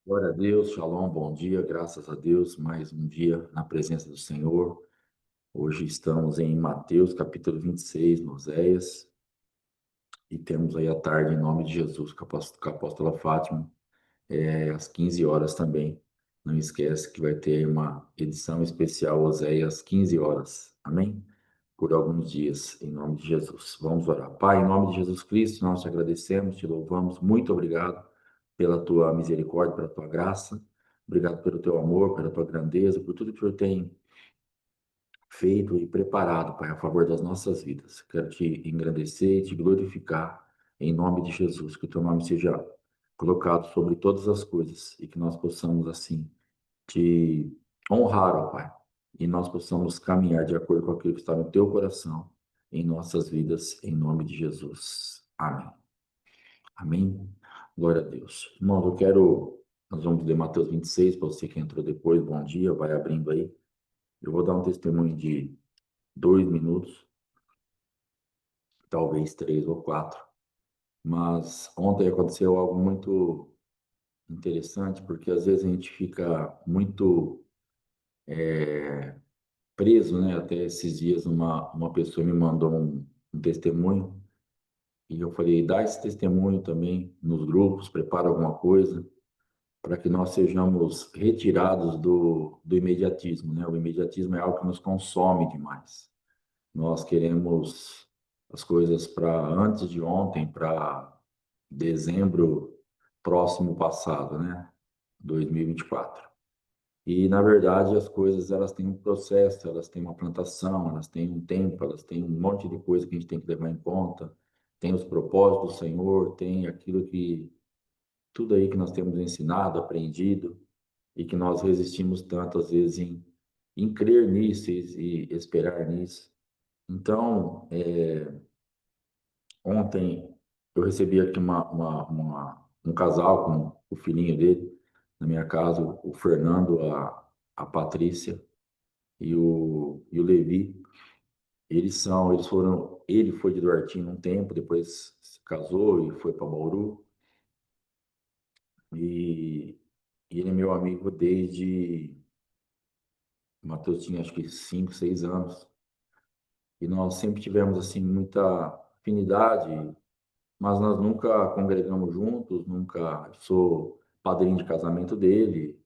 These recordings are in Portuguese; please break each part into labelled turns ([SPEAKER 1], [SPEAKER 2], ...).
[SPEAKER 1] Glória a Deus, Shalom, bom dia, graças a Deus, mais um dia na presença do Senhor. Hoje estamos em Mateus, capítulo 26, no Oséias, e temos aí à tarde, em nome de Jesus, com a apóstola Fátima, às 15 horas também. Não esquece que vai ter uma edição especial Oséias, 15 horas, amém? Por alguns dias, em nome de Jesus. Vamos orar. Pai, em nome de Jesus Cristo, nós te agradecemos, te louvamos, muito obrigado pela tua misericórdia, pela tua graça, obrigado pelo teu amor, pela tua grandeza, por tudo que o Senhor tem feito e preparado, Pai, a favor das nossas vidas. Quero te engrandecer e te glorificar, em nome de Jesus, que o teu nome seja colocado sobre todas as coisas e que nós possamos, assim, te honrar, ó Pai, e nós possamos caminhar de acordo com aquilo que está no teu coração, em nossas vidas, em nome de Jesus. Amém. Amém. Glória a Deus. Irmãos, nós vamos ler Mateus 26, para você que entrou depois, bom dia, vai abrindo aí. Eu vou dar um testemunho de 2 minutos, talvez 3 ou 4, mas ontem aconteceu algo muito interessante, porque às vezes a gente fica muito preso, né? Até esses dias uma pessoa me mandou um testemunho e eu falei, dá esse testemunho também nos grupos, prepara alguma coisa para que nós sejamos retirados do imediatismo, né? O imediatismo é algo que nos consome demais. Nós queremos as coisas para antes de ontem, para dezembro próximo passado, né? 2024. E, na verdade, as coisas elas têm um processo, elas têm uma plantação, elas têm um tempo, elas têm um monte de coisa que a gente tem que levar em conta. Tem os propósitos do Senhor, tem aquilo que, tudo aí que nós temos ensinado, aprendido, e que nós resistimos tanto, às vezes, em crer nisso e esperar nisso. Então, ontem eu recebi aqui um casal com o filhinho dele na minha casa, o Fernando, a Patrícia e o Levi. Ele foi de Duartino um tempo, depois se casou e foi para Bauru. E, e ele é meu amigo desde, o Matheus tinha acho que 5, 6 anos. E nós sempre tivemos assim muita afinidade, mas nós nunca congregamos juntos, nunca sou padrinho de casamento dele.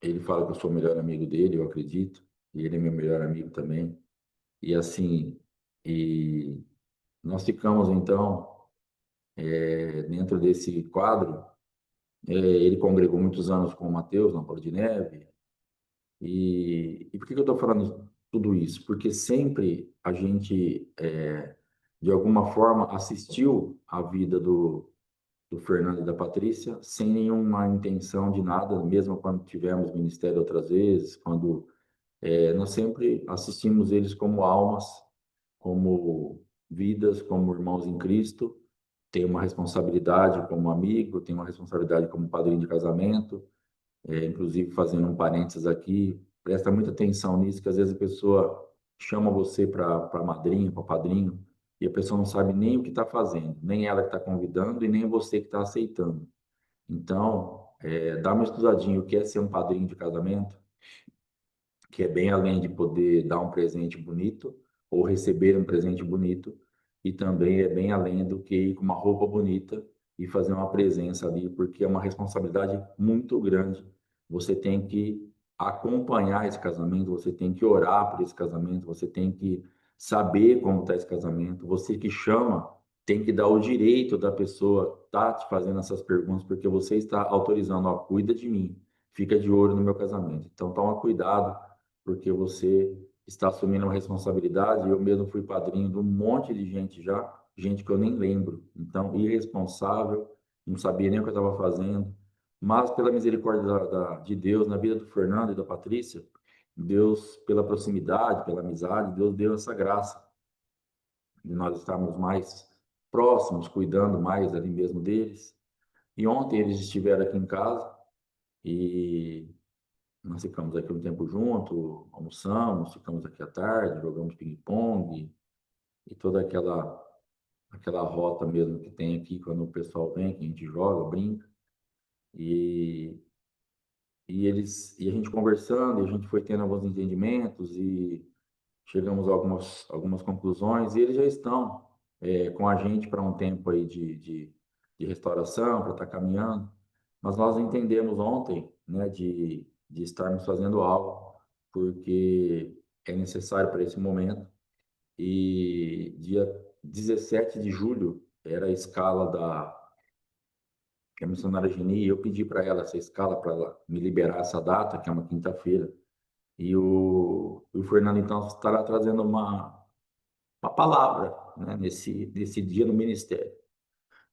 [SPEAKER 1] Ele fala que eu sou o melhor amigo dele, eu acredito, e ele é meu melhor amigo também. E assim, e nós ficamos então dentro desse quadro. Ele congregou muitos anos com o Mateus na Bola de Neve. E por que que eu estou falando tudo isso? Porque sempre a gente, de alguma forma, assistiu a vida do Fernando e da Patrícia sem nenhuma intenção de nada, mesmo quando tivemos ministério outras vezes, quando nós sempre assistimos eles como almas, como vidas, como irmãos em Cristo. Tem uma responsabilidade como amigo, tem uma responsabilidade como padrinho de casamento. Inclusive, fazendo um parênteses aqui, presta muita atenção nisso, que às vezes a pessoa chama você para madrinha, para padrinho, e a pessoa não sabe nem o que está fazendo, nem ela que está convidando e nem você que está aceitando. Então, dá uma estudadinha o que é ser um padrinho de casamento, que é bem além de poder dar um presente bonito ou receber um presente bonito, e também é bem além do que ir com uma roupa bonita e fazer uma presença ali, porque é uma responsabilidade muito grande. Você tem que acompanhar esse casamento, você tem que orar por esse casamento, você tem que saber como está esse casamento. Você que chama tem que dar o direito da pessoa estar te fazendo essas perguntas, porque você está autorizando, ó, cuida de mim, fica de olho no meu casamento. Então, toma cuidado porque você está assumindo uma responsabilidade. Eu mesmo fui padrinho de um monte de gente já, gente que eu nem lembro. Então, irresponsável, não sabia nem o que eu estava fazendo. Mas, pela misericórdia de Deus, na vida do Fernando e da Patrícia, Deus, pela proximidade, pela amizade, Deus deu essa graça de nós estarmos mais próximos, cuidando mais ali mesmo deles. E ontem eles estiveram aqui em casa e nós ficamos aqui um tempo junto, almoçamos, ficamos aqui à tarde, jogamos ping-pong e toda aquela rota mesmo que tem aqui quando o pessoal vem, que a gente joga, brinca. E, e a gente conversando, e a gente foi tendo alguns entendimentos e chegamos a algumas conclusões, e eles já estão com a gente para um tempo aí de restauração, para estar caminhando. Mas nós entendemos ontem, né, de estarmos fazendo algo, porque é necessário para esse momento. E dia 17 de julho era a escala que a missionária Geni, e eu pedi para ela essa escala para ela me liberar essa data, que é uma quinta-feira. E o Fernando, então, estará trazendo uma palavra, né, nesse dia no ministério.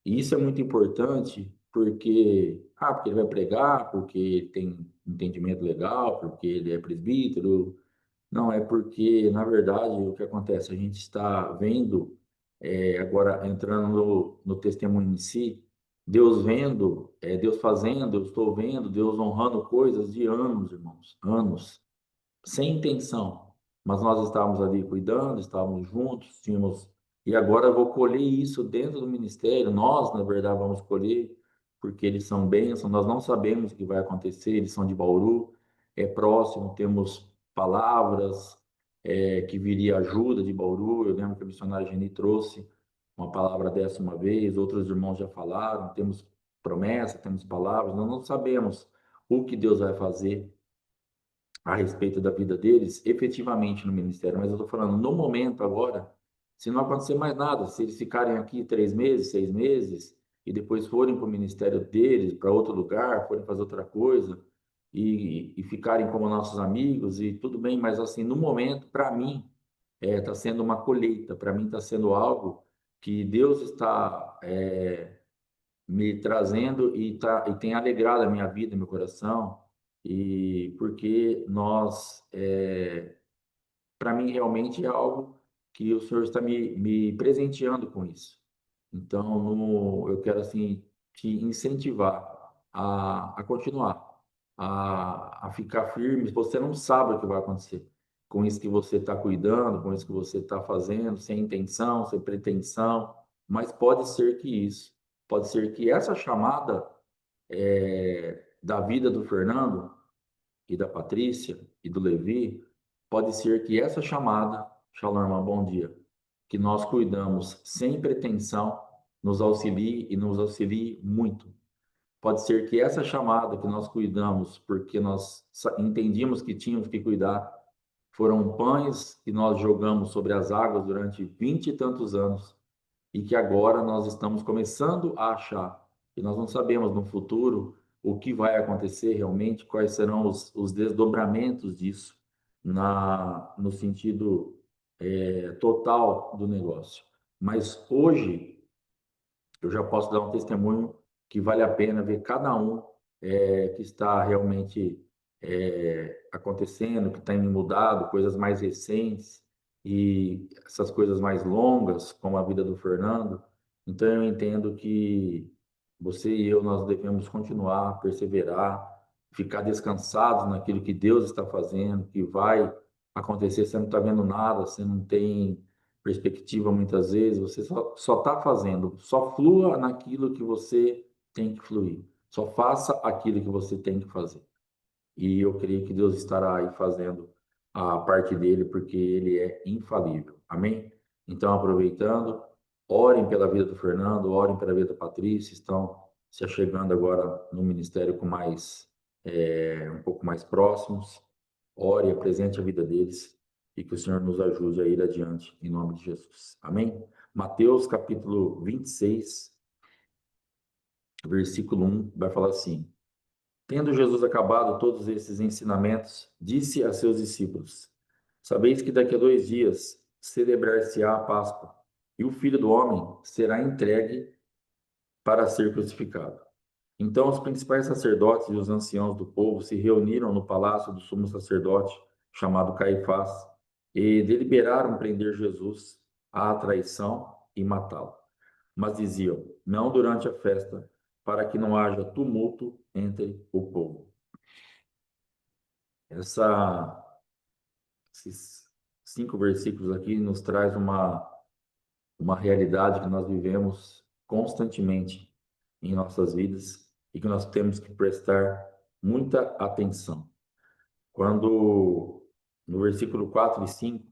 [SPEAKER 1] E isso é muito importante porque ele vai pregar, porque ele tem entendimento legal, porque ele é presbítero. Não, é porque, na verdade, o que acontece? A gente está vendo, agora entrando no testemunho em si, Deus vendo, Deus fazendo, eu estou vendo, Deus honrando coisas de anos, irmãos, anos sem intenção, mas nós estávamos ali cuidando, estávamos juntos, tínhamos. E agora eu vou colher isso dentro do ministério. Nós, na verdade, vamos colher, porque eles são bênçãos. Nós não sabemos o que vai acontecer, eles são de Bauru, é próximo, temos palavras, que viria ajuda de Bauru. Eu lembro que a missionária Geni trouxe uma palavra dessa uma vez, outros irmãos já falaram, temos promessa, temos palavras, nós não sabemos o que Deus vai fazer a respeito da vida deles, efetivamente no ministério, mas eu estou falando no momento agora, se não acontecer mais nada, se eles ficarem aqui 3 meses, 6 meses, e depois forem para o ministério deles, para outro lugar, forem fazer outra coisa, e ficarem como nossos amigos, e tudo bem, mas assim, no momento, para mim, está sendo uma colheita, para mim está sendo algo que Deus está me trazendo e tem alegrado a minha vida, meu coração, e porque para mim realmente é algo que o Senhor está me presenteando com isso. Então, eu quero assim te incentivar a continuar, a ficar firme. Você não sabe o que vai acontecer com isso que você está cuidando, com isso que você está fazendo, sem intenção, sem pretensão, mas pode ser que essa chamada da vida do Fernando e da Patrícia e do Levi, pode ser que essa chamada, Shalom, irmã, bom dia, que nós cuidamos sem pretensão, nos auxilie e nos auxilie muito. Pode ser que essa chamada que nós cuidamos, porque nós entendíamos que tínhamos que cuidar, foram pães que nós jogamos sobre as águas durante 20 e tantos anos, e que agora nós estamos começando a achar, e nós não sabemos no futuro o que vai acontecer realmente, quais serão os desdobramentos disso no sentido total do negócio. Mas hoje eu já posso dar um testemunho que vale a pena ver cada um que está realmente acontecendo, que tem mudado, coisas mais recentes e essas coisas mais longas, como a vida do Fernando. Então eu entendo que você e eu nós devemos continuar, perseverar, ficar descansados naquilo que Deus está fazendo, que vai acontecer. Você não está vendo nada, você não tem perspectiva muitas vezes, você só está fazendo, só flua naquilo que você tem que fluir, só faça aquilo que você tem que fazer. E eu creio que Deus estará aí fazendo a parte dele, porque ele é infalível. Amém? Então, aproveitando, orem pela vida do Fernando, orem pela vida da Patrícia, estão se achegando agora no ministério com um pouco mais próximos. Ore, apresente a vida deles e que o Senhor nos ajude a ir adiante, em nome de Jesus. Amém? Mateus capítulo 26, versículo 1, vai falar assim: Tendo Jesus acabado todos esses ensinamentos, disse a seus discípulos: Sabeis que daqui a 2 dias celebrar-se-á a Páscoa, e o Filho do Homem será entregue para ser crucificado. Então os principais sacerdotes e os anciãos do povo se reuniram no palácio do sumo sacerdote, chamado Caifás, e deliberaram prender Jesus à traição e matá-lo. Mas diziam: Não durante a festa, para que não haja tumulto entre o povo. Essa, esses 5 versículos aqui nos traz uma realidade que nós vivemos constantemente em nossas vidas e que nós temos que prestar muita atenção. Quando, no versículo 4 e 5,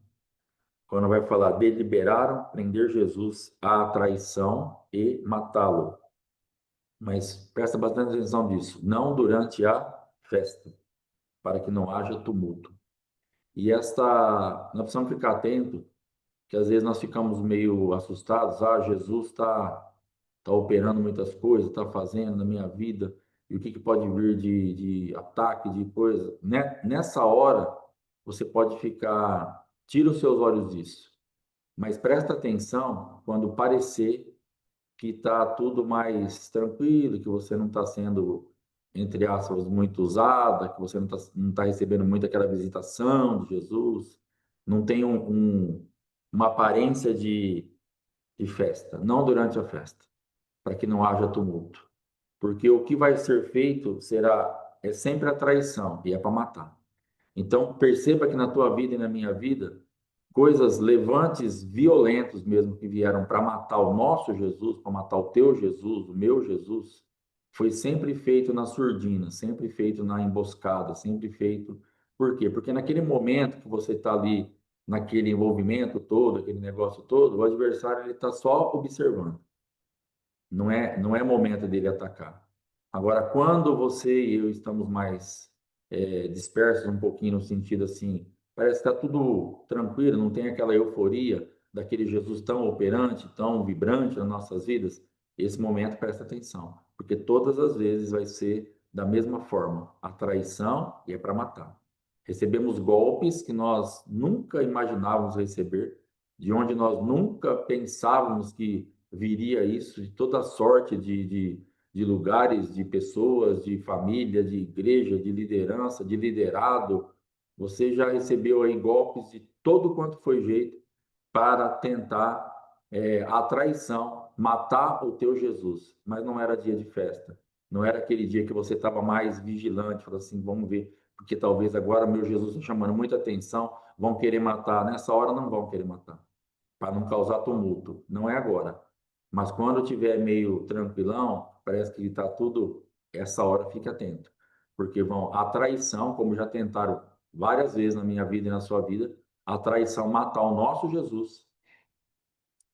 [SPEAKER 1] quando vai falar, deliberaram prender Jesus à traição e matá-lo. Mas presta bastante atenção nisso, não durante a festa, para que não haja tumulto. E nós precisamos ficar atento, que às vezes nós ficamos meio assustados, Jesus tá operando muitas coisas, está fazendo na minha vida, e o que pode vir de ataque, de coisa. Nessa hora, você pode ficar, tira os seus olhos disso, mas presta atenção quando parecer que está tudo mais tranquilo, que você não está sendo, entre aspas, muito usada, que você não tá recebendo muito aquela visitação de Jesus, não tem uma aparência de festa, não durante a festa, para que não haja tumulto. Porque o que vai ser feito é sempre a traição, e é para matar. Então, perceba que na tua vida e na minha vida, coisas levantes violentos mesmo que vieram para matar o nosso Jesus, para matar o teu Jesus, o meu Jesus, foi sempre feito na surdina, sempre feito na emboscada, sempre feito. Por quê? Porque naquele momento que você está ali, naquele envolvimento todo, aquele negócio todo, o adversário ele está só observando. Não é momento dele atacar. Agora, quando você e eu estamos mais dispersos um pouquinho no sentido assim, parece que está tudo tranquilo, não tem aquela euforia daquele Jesus tão operante, tão vibrante nas nossas vidas, esse momento presta atenção, porque todas as vezes vai ser da mesma forma, a traição e é para matar. Recebemos golpes que nós nunca imaginávamos receber, de onde nós nunca pensávamos que viria isso, de toda sorte de lugares, de pessoas, de família, de igreja, de liderança, de liderado. Você já recebeu aí golpes de todo quanto foi jeito para tentar a traição, matar o teu Jesus. Mas não era dia de festa. Não era aquele dia que você estava mais vigilante, falou assim, vamos ver, porque talvez agora meu Jesus está chamando muita atenção, vão querer matar. Nessa hora não vão querer matar, para não causar tumulto. Não é agora. Mas quando tiver meio tranquilão, parece que está tudo, essa hora fique atento. Porque a traição, como já tentaram várias vezes na minha vida e na sua vida, a traição matar o nosso Jesus,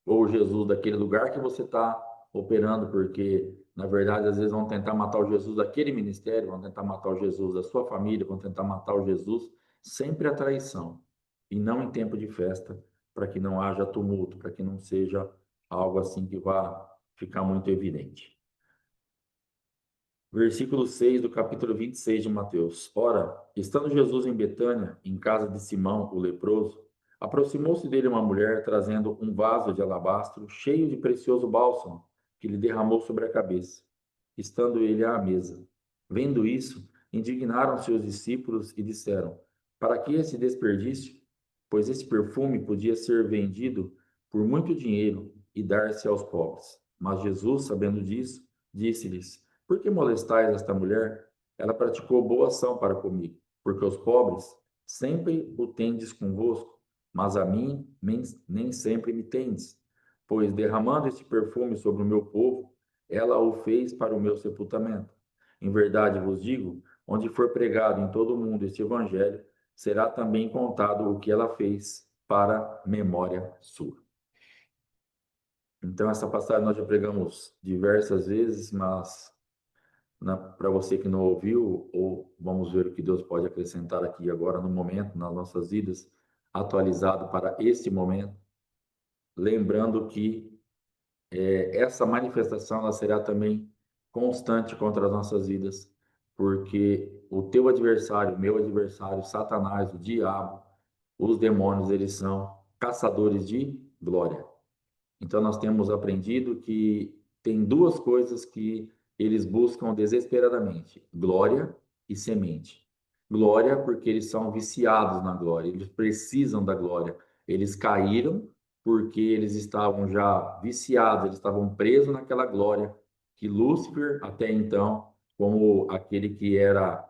[SPEAKER 1] ou o Jesus daquele lugar que você está operando, porque, na verdade, às vezes vão tentar matar o Jesus daquele ministério, vão tentar matar o Jesus da sua família, vão tentar matar o Jesus, sempre a traição, e não em tempo de festa, para que não haja tumulto, para que não seja algo assim que vá ficar muito evidente. Versículo 6 do capítulo 26 de Mateus. Ora, estando Jesus em Betânia, em casa de Simão, o leproso, aproximou-se dele uma mulher trazendo um vaso de alabastro cheio de precioso bálsamo, que lhe derramou sobre a cabeça, estando ele à mesa. Vendo isso, indignaram-se os discípulos e disseram: Para que esse desperdício? Pois esse perfume podia ser vendido por muito dinheiro e dar-se aos pobres. Mas Jesus, sabendo disso, disse-lhes: Por que molestais esta mulher? Ela praticou boa ação para comigo, porque os pobres sempre o tendes convosco, mas a mim nem sempre me tendes. Pois derramando este perfume sobre o meu povo, ela o fez para o meu sepultamento. Em verdade vos digo, onde for pregado em todo o mundo este evangelho, será também contado o que ela fez para memória sua. Então, essa passagem nós já pregamos diversas vezes, mas para você que não ouviu, ou vamos ver o que Deus pode acrescentar aqui agora no momento, nas nossas vidas, atualizado para este momento, lembrando que essa manifestação ela será também constante contra as nossas vidas, porque o teu adversário, meu adversário, Satanás, o diabo, os demônios, eles são caçadores de glória. Então, nós temos aprendido que tem duas coisas que eles buscam desesperadamente: glória e semente. Glória, porque eles são viciados na glória, eles precisam da glória. Eles caíram porque eles estavam já viciados, eles estavam presos naquela glória que Lúcifer, até então, como aquele que era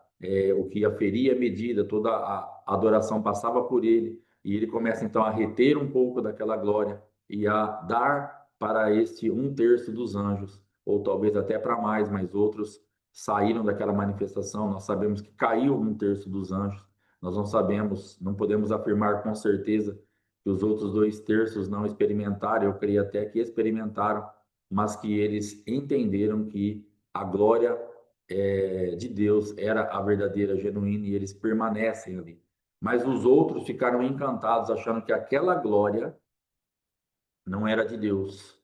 [SPEAKER 1] o que aferia a medida, toda a adoração passava por ele, e ele começa então a reter um pouco daquela glória e a dar para este um terço dos anjos, ou talvez até para mais, mas outros saíram daquela manifestação. Nós sabemos que caiu um terço dos anjos. Nós não sabemos, não podemos afirmar com certeza que os outros 2 terços não experimentaram. Eu creio até que experimentaram, mas que eles entenderam que a glória de Deus era a verdadeira, genuína, e eles permanecem ali. Mas os outros ficaram encantados, achando que aquela glória não era de Deus,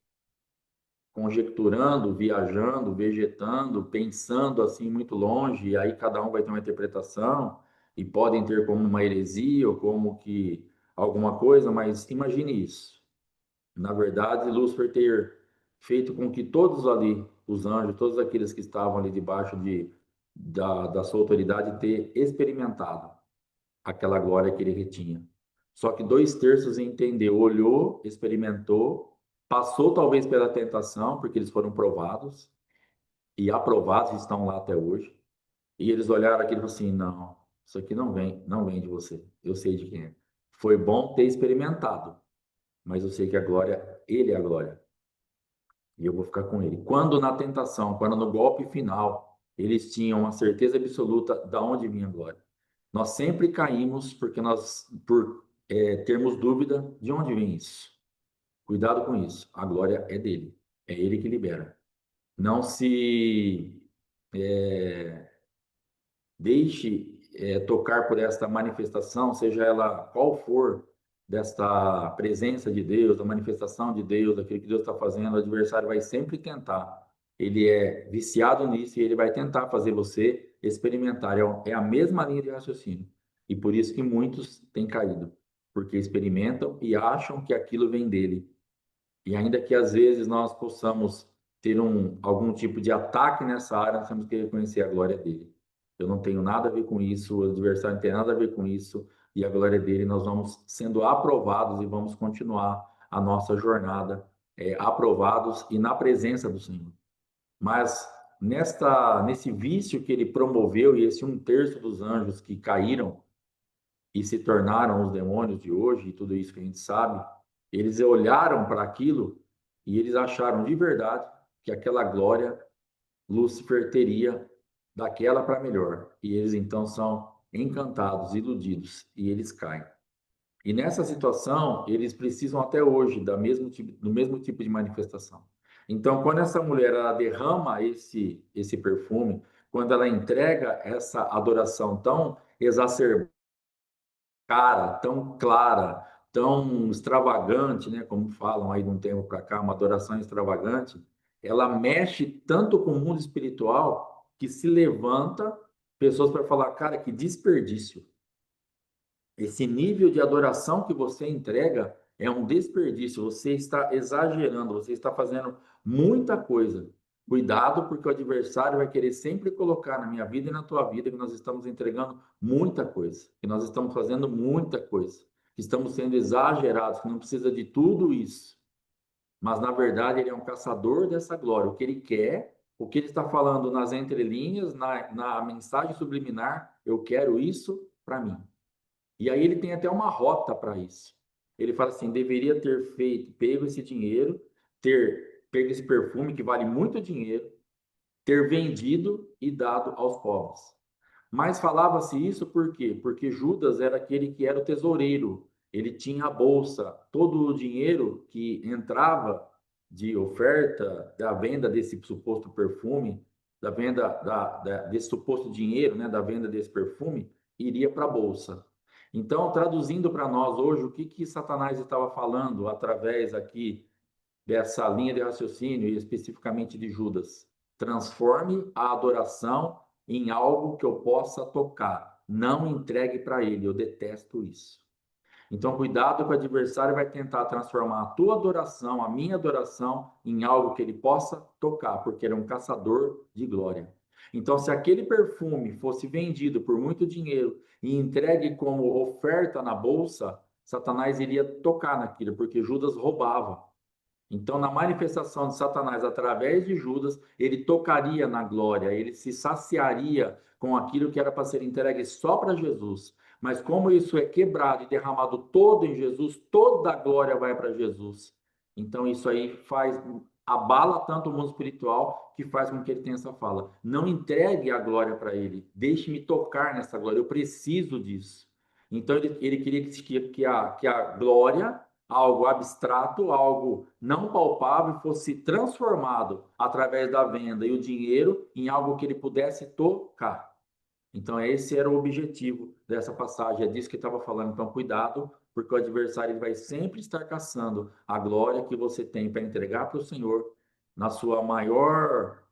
[SPEAKER 1] conjecturando, viajando, vegetando, pensando assim muito longe, e aí cada um vai ter uma interpretação, e podem ter como uma heresia ou como que alguma coisa, mas imagine isso. Na verdade, Lúcifer ter feito com que todos ali, os anjos, todos aqueles que estavam ali debaixo da sua autoridade, ter experimentado aquela glória que ele retinha. Só que 2 terços entendeu, olhou, experimentou, passou talvez pela tentação, porque eles foram provados, e aprovados estão lá até hoje. E eles olharam aquilo e falaram assim: não, isso aqui não vem de você, eu sei de quem é. Foi bom ter experimentado, mas eu sei que a glória, ele é a glória, e eu vou ficar com ele. Quando na tentação, quando no golpe final, eles tinham a certeza absoluta de onde vinha a glória. Nós sempre caímos porque por termos dúvida de onde vem isso. Cuidado com isso. A glória é dele. É ele que libera. Não se é, deixe tocar por esta manifestação, seja ela qual for, desta presença de Deus, da manifestação de Deus, daquilo que Deus está fazendo. O adversário vai sempre tentar. Ele é viciado nisso e ele vai tentar fazer você experimentar. É a mesma linha de raciocínio. E por isso que muitos têm caído, porque experimentam e acham que aquilo vem dele. E ainda que às vezes nós possamos ter algum tipo de ataque nessa área, nós temos que reconhecer a glória dele. Eu não tenho nada a ver com isso, o adversário não tem nada a ver com isso, e a glória dele, nós vamos sendo aprovados e vamos continuar a nossa jornada aprovados e na presença do Senhor. Mas nesse vício que ele promoveu, e esse 1 terço dos anjos que caíram e se tornaram os demônios de hoje, e tudo isso que a gente sabe, eles olharam para aquilo e eles acharam de verdade que aquela glória Lúcifer teria daquela para melhor. E eles então são encantados, iludidos, e eles caem. E nessa situação, eles precisam até hoje do mesmo tipo de manifestação. Então, quando essa mulher ela derrama esse perfume, quando ela entrega essa adoração tão exacerbada, tão clara, tão extravagante, né, como falam aí de um tempo para cá, uma adoração extravagante, ela mexe tanto com o mundo espiritual que se levanta pessoas para falar, cara, que desperdício. Esse nível de adoração que você entrega é um desperdício. Você está exagerando, você está fazendo muita coisa. Cuidado, porque o adversário vai querer sempre colocar na minha vida e na tua vida que nós estamos entregando muita coisa, que nós estamos fazendo muita coisa, que estamos sendo exagerados, que não precisa de tudo isso. Mas, na verdade, ele é um caçador dessa glória. O que ele quer, o que ele está falando nas entrelinhas, na mensagem subliminar, eu quero isso para mim. E aí ele tem até uma rota para isso. Ele fala assim: deveria ter pego esse dinheiro, ter pego esse perfume que vale muito dinheiro, ter vendido e dado aos pobres. Mas falava-se isso por quê? Porque Judas era aquele que era o tesoureiro. Ele tinha a bolsa, todo o dinheiro que entrava de oferta, da venda desse suposto perfume, da venda desse suposto dinheiro, né, da venda desse perfume, iria para a bolsa. Então, traduzindo para nós hoje, o que Satanás estava falando através aqui dessa linha de raciocínio, e especificamente de Judas? Transforme a adoração em algo que eu possa tocar. Não entregue para ele. Eu detesto isso. Então, cuidado que o adversário vai tentar transformar a tua adoração, a minha adoração, em algo que ele possa tocar, porque ele é um caçador de glória. Então, se aquele perfume fosse vendido por muito dinheiro e entregue como oferta na bolsa, Satanás iria tocar naquilo, porque Judas roubava. Então, na manifestação de Satanás através de Judas, ele tocaria na glória, ele se saciaria com aquilo que era para ser entregue só para Jesus. Mas como isso é quebrado e derramado todo em Jesus, toda a glória vai para Jesus. Então, isso aí abala tanto o mundo espiritual que faz com que ele tenha essa fala. Não entregue a glória para ele. Deixe-me tocar nessa glória. Eu preciso disso. Então ele queria que a glória, algo abstrato, algo não palpável, fosse transformado através da venda e o dinheiro em algo que ele pudesse tocar. Então, esse era o objetivo dessa passagem, é disso que estava falando. Então, cuidado, porque o adversário ele vai sempre estar caçando a glória que você tem para entregar para o Senhor na sua maior,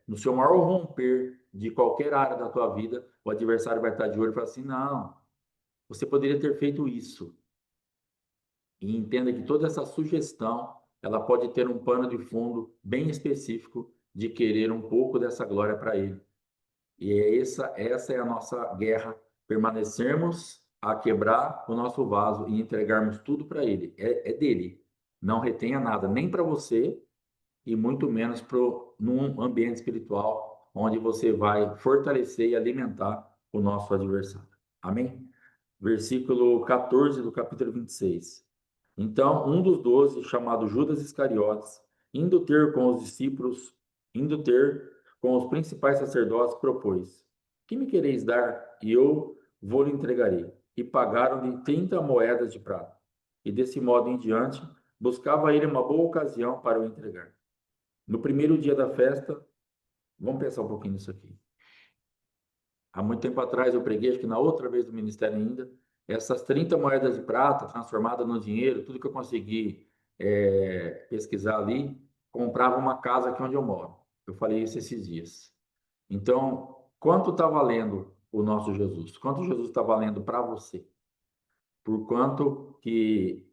[SPEAKER 1] no seu maior romper de qualquer área da tua vida. O adversário vai estar de olho e falar assim: não, você poderia ter feito isso. E entenda que toda essa sugestão ela pode ter um pano de fundo bem específico de querer um pouco dessa glória para ele. E essa é a nossa guerra, permanecermos a quebrar o nosso vaso e entregarmos tudo para Ele. É dele. Não retenha nada, nem para você e muito menos num ambiente espiritual onde você vai fortalecer e alimentar o nosso adversário. Amém? Versículo 14 do capítulo 26. Então, um dos 12, chamado Judas Iscariotes, indo ter com os discípulos, indo ter com os principais sacerdotes, propôs: que me quereis dar? E eu vou-lhe entregarei. E pagaram-lhe 30 moedas de prata. E desse modo em diante, buscava ele uma boa ocasião para o entregar. No primeiro dia da festa, vamos pensar um pouquinho nisso aqui. Há muito tempo atrás eu preguei, acho que na outra vez do ministério ainda, essas 30 moedas de prata transformadas no dinheiro, tudo que eu consegui pesquisar ali, comprava uma casa aqui onde eu moro. Eu falei isso esses dias. Então, quanto está valendo o nosso Jesus? Quanto Jesus está valendo para você? Por quanto que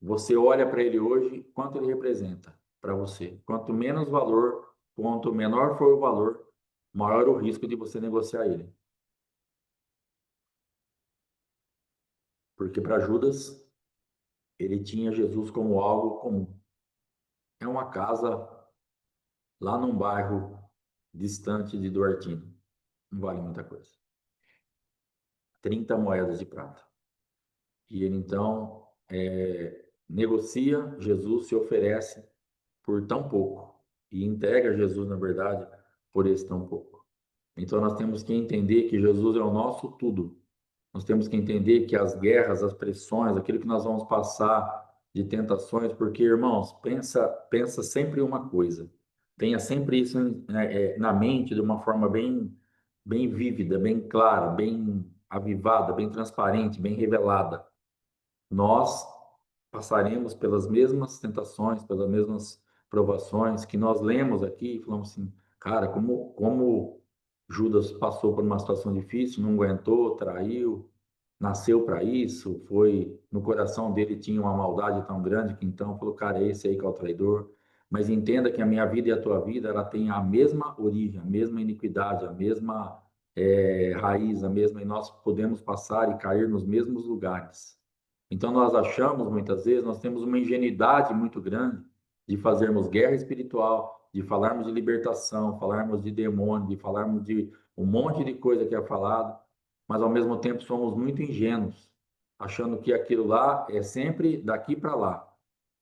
[SPEAKER 1] você olha para ele hoje, quanto ele representa para você? Quanto menos valor, quanto menor for o valor, maior o risco de você negociar ele. Porque para Judas, ele tinha Jesus como algo comum. É uma casa lá num bairro distante de Duartino. Não vale muita coisa. 30 moedas de prata. E ele então negocia, Jesus se oferece por tão pouco. E entrega Jesus, na verdade, por esse tão pouco. Então nós temos que entender que Jesus é o nosso tudo. Nós temos que entender que as guerras, as pressões, aquilo que nós vamos passar de tentações, porque, irmãos, pensa sempre uma coisa. Tenha sempre isso na mente de uma forma bem vívida, bem clara, bem avivada, bem transparente, bem revelada. Nós passaremos pelas mesmas tentações, pelas mesmas provações que nós lemos aqui e falamos assim, cara, como Judas passou por uma situação difícil, não aguentou, traiu, nasceu para isso, foi no coração dele tinha uma maldade tão grande que então falou, cara, é esse aí que é o traidor. Mas entenda que a minha vida e a tua vida, ela tem a mesma origem, a mesma iniquidade, a mesma raiz, a mesma, e nós podemos passar e cair nos mesmos lugares. Então nós achamos muitas vezes, nós temos uma ingenuidade muito grande de fazermos guerra espiritual, de falarmos de libertação, falarmos de demônio, de falarmos de um monte de coisa que é falado, mas ao mesmo tempo somos muito ingênuos, achando que aquilo lá é sempre daqui para lá.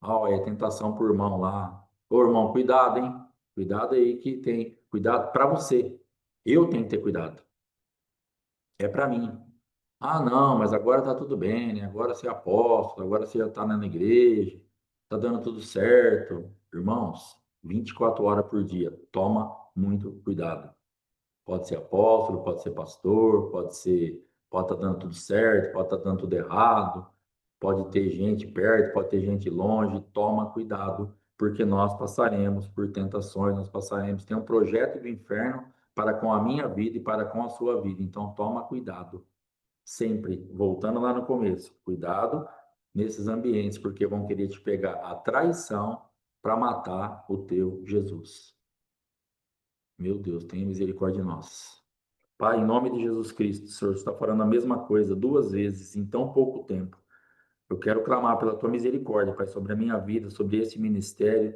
[SPEAKER 1] Ó, é tentação por irmão lá. Ô, irmão, cuidado, hein? Cuidado aí que tem. Cuidado para você. Eu tenho que ter cuidado. É para mim. Ah, não, mas agora tá tudo bem, né? Agora você é apóstolo, agora você já tá na igreja, tá dando tudo certo. Irmãos, 24 horas por dia, toma muito cuidado. Pode ser apóstolo, pode ser pastor, pode estar dando tudo certo, pode estar dando tudo errado, pode ter gente perto, pode ter gente longe. Toma cuidado, porque nós passaremos por tentações, nós passaremos. Tem um projeto do inferno para com a minha vida e para com a sua vida. Então, toma cuidado. Sempre, voltando lá no começo, cuidado nesses ambientes, porque vão querer te pegar a traição para matar o teu Jesus. Meu Deus, tenha misericórdia de nós. Pai, em nome de Jesus Cristo, o Senhor está falando a mesma coisa duas vezes em tão pouco tempo. Eu quero clamar pela tua misericórdia, Pai, sobre a minha vida, sobre esse ministério,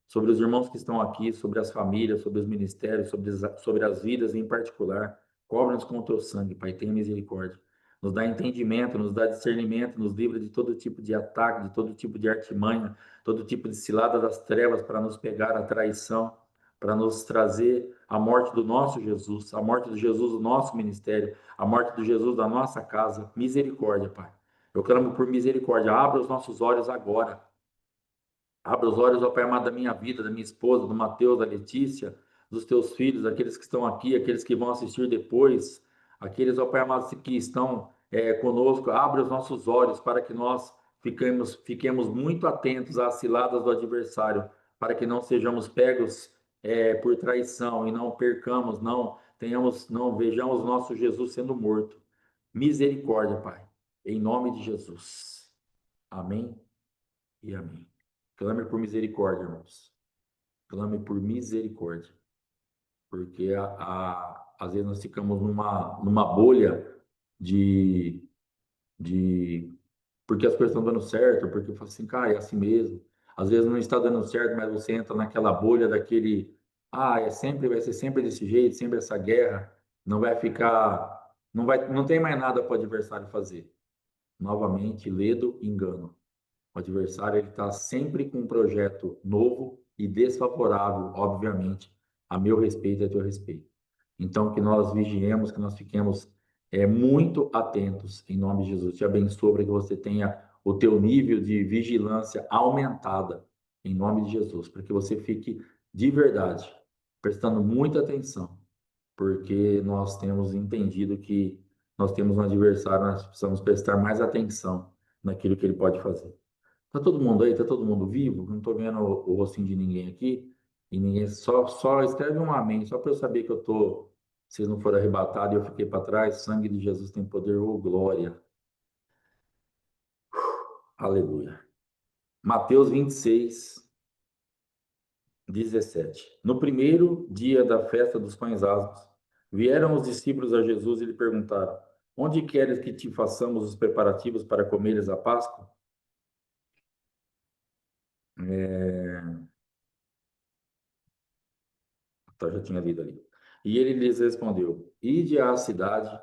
[SPEAKER 1] sobre os irmãos que estão aqui, sobre as famílias, sobre os ministérios, sobre as vidas em particular. Cobre-nos com o teu sangue, Pai, tenha misericórdia. nos dá entendimento, nos dá discernimento, nos livra de todo tipo de ataque, de todo tipo de artimanha, todo tipo de cilada das trevas para nos pegar a traição, para nos trazer a morte do nosso Jesus, a morte do Jesus do nosso ministério, a morte do Jesus da nossa casa. Misericórdia, Pai. Eu clamo por misericórdia. Abra os nossos olhos agora. Abra os olhos, ó Pai amado, da minha vida, da minha esposa, do Mateus, da Letícia, dos teus filhos, aqueles que estão aqui, aqueles que vão assistir depois, aqueles, ó Pai amado, que estão conosco. Abra os nossos olhos para que nós fiquemos muito atentos às ciladas do adversário, para que não sejamos pegos por traição e não percamos, não vejamos o nosso Jesus sendo morto. Misericórdia, Pai, em nome de Jesus. Amém e amém. Clame por misericórdia, irmãos. Clame por misericórdia. Porque às vezes nós ficamos numa bolha de, de. Porque as coisas estão dando certo, porque fala assim, cara, é assim mesmo. Às vezes não está dando certo, mas você entra naquela bolha daquele. Ah, vai ser sempre desse jeito, sempre essa guerra. Não vai ficar. Não tem mais nada para o adversário fazer. Novamente, ledo, engano. O adversário está sempre com um projeto novo e desfavorável, obviamente, a meu respeito e a teu respeito. Então, que nós vigiemos, que nós fiquemos muito atentos, em nome de Jesus. Te abençoo para que você tenha o teu nível de vigilância aumentada, em nome de Jesus, para que você fique de verdade, prestando muita atenção, porque nós temos entendido que nós temos um adversário, nós precisamos prestar mais atenção naquilo que ele pode fazer. Tá todo mundo aí? Tá todo mundo vivo? Não tô vendo o rostinho de ninguém aqui. E ninguém só escreve um amém, só para eu saber que eu tô, vocês não foram arrebatados e eu fiquei para trás. Sangue de Jesus tem poder, ô glória. Aleluia. Mateus 26:17. No primeiro dia da festa dos pães asmos, vieram os discípulos a Jesus e lhe perguntaram: Onde queres que te façamos os preparativos para comeres a Páscoa? Então, já tinha lido ali. E ele lhes respondeu: Ide à cidade,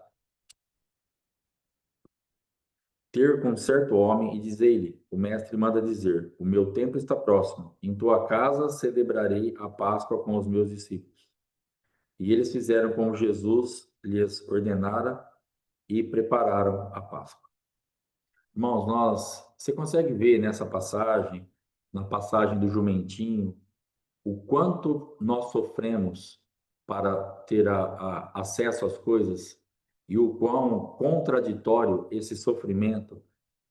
[SPEAKER 1] ter com certo homem, e dizei-lhe: O mestre manda dizer: O meu tempo está próximo. Em tua casa celebrarei a Páscoa com os meus discípulos. E eles fizeram como Jesus lhes ordenara e prepararam a Páscoa. Irmãos, você consegue ver nessa passagem, na passagem do jumentinho, o quanto nós sofremos para ter acesso às coisas e o quão contraditório esse sofrimento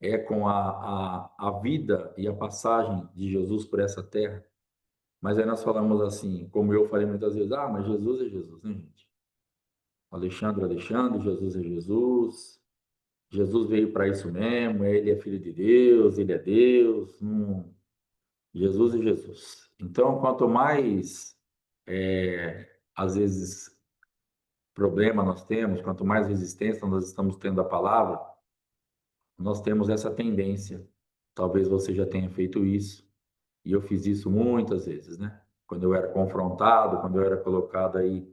[SPEAKER 1] é com a vida e a passagem de Jesus por essa terra. Mas aí nós falamos assim, como eu falei muitas vezes, mas Jesus é Jesus, né, gente? Alexandre, Alexandre, Jesus é Jesus. Jesus veio para isso mesmo, ele é filho de Deus, ele é Deus. Jesus é Jesus. Então, quanto mais, às vezes, problema nós temos, quanto mais resistência nós estamos tendo à palavra, nós temos essa tendência. Talvez você já tenha feito isso, e eu fiz isso muitas vezes, né? Quando eu era confrontado, quando eu era colocado aí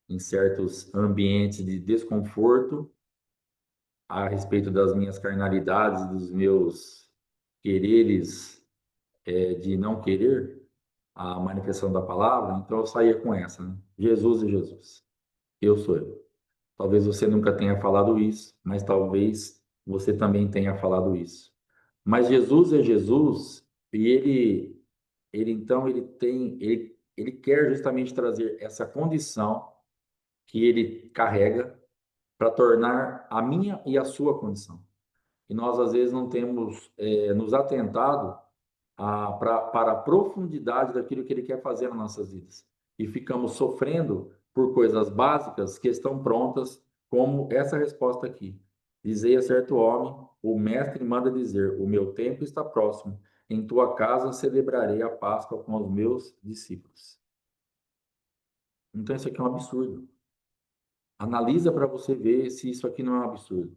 [SPEAKER 1] em certos ambientes de desconforto a respeito das minhas carnalidades, dos meus quereres, de não querer a manifestação da palavra, então eu saía com essa, né? Jesus é Jesus, eu sou eu. Talvez você nunca tenha falado isso, mas talvez você também tenha falado isso. Mas Jesus é Jesus e ele então ele quer justamente trazer essa condição que ele carrega para tornar a minha e a sua condição. E nós às vezes não temos nos atentado para a profundidade daquilo que ele quer fazer nas nossas vidas. E ficamos sofrendo por coisas básicas que estão prontas, como essa resposta aqui. Dizei a certo homem, o mestre manda dizer, o meu tempo está próximo, em tua casa celebrarei a Páscoa com os meus discípulos. Então isso aqui é um absurdo. Analisa para você ver se isso aqui não é um absurdo.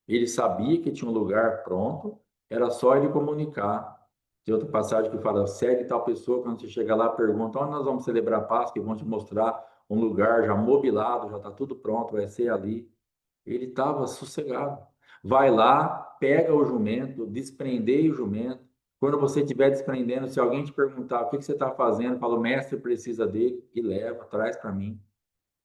[SPEAKER 1] Ele sabia que tinha um lugar pronto, era só ele comunicar. Tem outra passagem que fala: segue tal pessoa, quando você chegar lá, pergunta onde nós vamos celebrar a Páscoa, e vão te mostrar um lugar já mobilado, já está tudo pronto, vai ser ali. Ele estava sossegado. Vai lá, pega o jumento, desprendei o jumento. Quando você estiver desprendendo, se alguém te perguntar o que você está fazendo, fala, o mestre precisa dele e leva, traz para mim.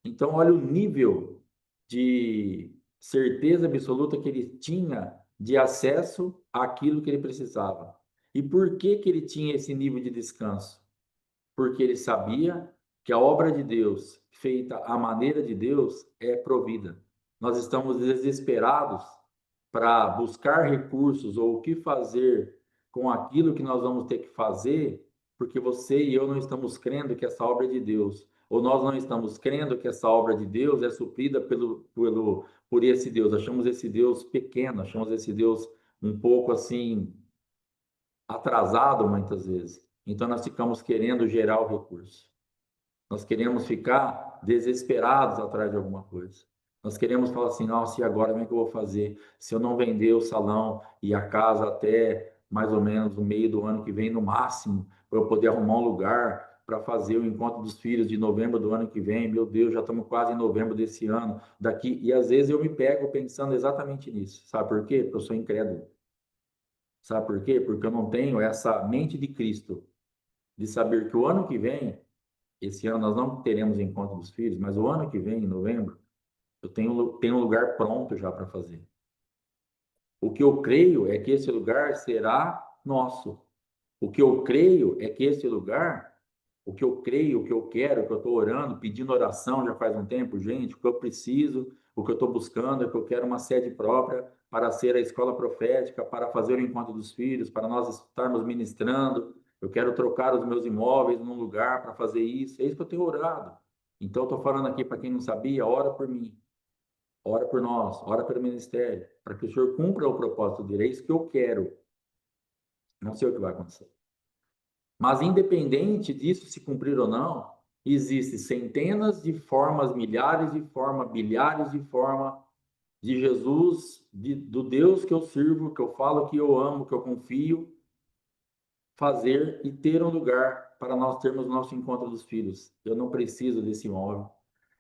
[SPEAKER 1] Então, olha o nível de certeza absoluta que ele tinha de acesso àquilo que ele precisava. E por que que ele tinha esse nível de descanso? Porque ele sabia que a obra de Deus, feita à maneira de Deus, é provida. Nós estamos desesperados para buscar recursos ou o que fazer com aquilo que nós vamos ter que fazer, porque você e eu não estamos crendo que essa obra é de Deus, ou nós não estamos crendo que essa obra de Deus é suprida por esse Deus. Achamos esse Deus pequeno, achamos esse Deus um pouco assim atrasado muitas vezes. Então nós ficamos querendo gerar o recurso. Nós queremos ficar desesperados atrás de alguma coisa. Nós queremos falar assim, nossa, e agora como é que eu vou fazer? Se eu não vender o salão e a casa até mais ou menos no meio do ano que vem, no máximo, para eu poder arrumar um lugar para fazer o encontro dos filhos de novembro do ano que vem, meu Deus, já estamos quase em novembro desse ano, daqui, e às vezes eu me pego pensando exatamente nisso. Sabe por quê? Porque eu sou incrédulo. Sabe por quê? Porque eu não tenho essa mente de Cristo, de saber que o ano que vem, esse ano nós não teremos encontro dos filhos, mas o ano que vem, em novembro, eu tenho um lugar pronto já para fazer. O que eu creio é que esse lugar será nosso. O que eu creio é que esse lugar, o que eu creio, o que eu quero, o que eu estou orando, pedindo oração já faz um tempo, gente, o que eu preciso, o que eu estou buscando é que eu quero uma sede própria para ser a escola profética, para fazer o encontro dos filhos, para nós estarmos ministrando. Eu quero trocar os meus imóveis num lugar para fazer isso. É isso que eu tenho orado. Então, estou falando aqui para quem não sabia, ora por mim, ora por nós, ora pelo ministério, para que o Senhor cumpra o propósito dele. É isso que eu quero. Não sei o que vai acontecer. Mas independente disso se cumprir ou não, existem centenas de formas, milhares de formas, bilhares de formas de Jesus, do Deus que eu sirvo, que eu falo que eu amo, que eu confio, fazer e ter um lugar para nós termos nosso encontro dos filhos. Eu não preciso desse imóvel.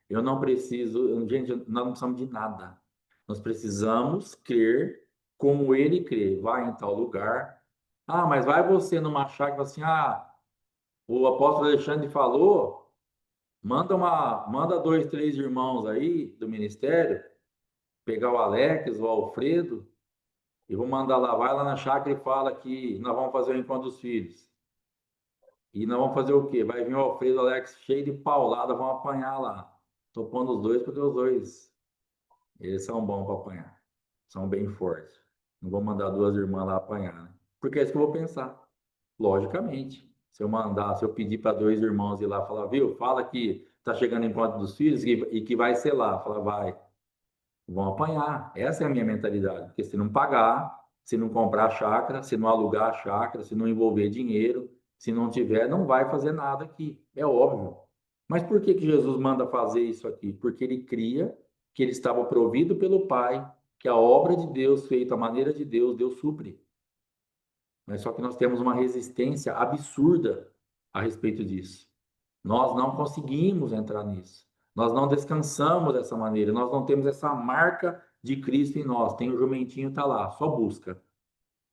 [SPEAKER 1] Eu não preciso, gente, nós não precisamos de nada. Nós precisamos crer como ele crê. Vai em tal lugar. Ah, mas vai você numa chácara assim, ah, o apóstolo Alexandre falou, manda dois, três irmãos aí do ministério, pegar o Alex, o Alfredo, e vou mandar lá, vai lá na chácara e fala que nós vamos fazer o encontro dos filhos. E nós vamos fazer o quê? Vai vir o Alfredo e o Alex cheio de paulada, vão apanhar lá. Tô pondo os dois porque os dois, eles são bons para apanhar. São bem fortes. Não vou mandar duas irmãs lá apanhar, né? Porque é isso que eu vou pensar. Logicamente. Se eu pedir para dois irmãos ir lá falar, viu, fala que tá chegando o encontro dos filhos e que vai ser lá. Fala, vai. Vão apanhar. Essa é a minha mentalidade. Porque se não pagar, se não comprar a chácara, se não alugar a chácara, se não envolver dinheiro, se não tiver, não vai fazer nada aqui. É óbvio. Mas por que que Jesus manda fazer isso aqui? Porque ele cria que ele estava provido pelo Pai, que a obra de Deus, feita à maneira de Deus, Deus supre. Mas só que nós temos uma resistência absurda a respeito disso. Nós não conseguimos entrar nisso. Nós não descansamos dessa maneira. Nós não temos essa marca de Cristo em nós. Tem o jumentinho, está lá, só busca.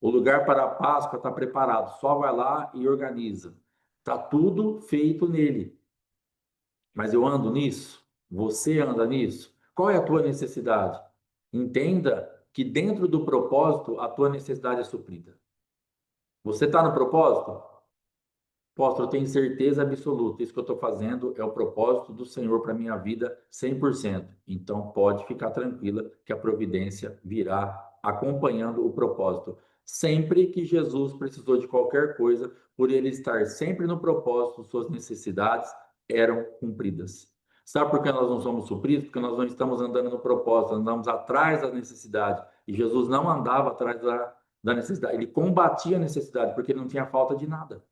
[SPEAKER 1] O lugar para a Páscoa está preparado, só vai lá e organiza. Está tudo feito nele. Mas eu ando nisso? Você anda nisso? Qual é a tua necessidade? Entenda que dentro do propósito a tua necessidade é suprida. Você está no propósito? Apóstolo, eu tenho certeza absoluta, isso que eu estou fazendo é o propósito do Senhor para a minha vida 100%. Então, pode ficar tranquila que a providência virá acompanhando o propósito. Sempre que Jesus precisou de qualquer coisa, por ele estar sempre no propósito, suas necessidades eram cumpridas. Sabe por que nós não somos supridos? Porque nós não estamos andando no propósito, andamos atrás da necessidade. E Jesus não andava atrás da necessidade, ele combatia a necessidade, porque ele não tinha falta de nada.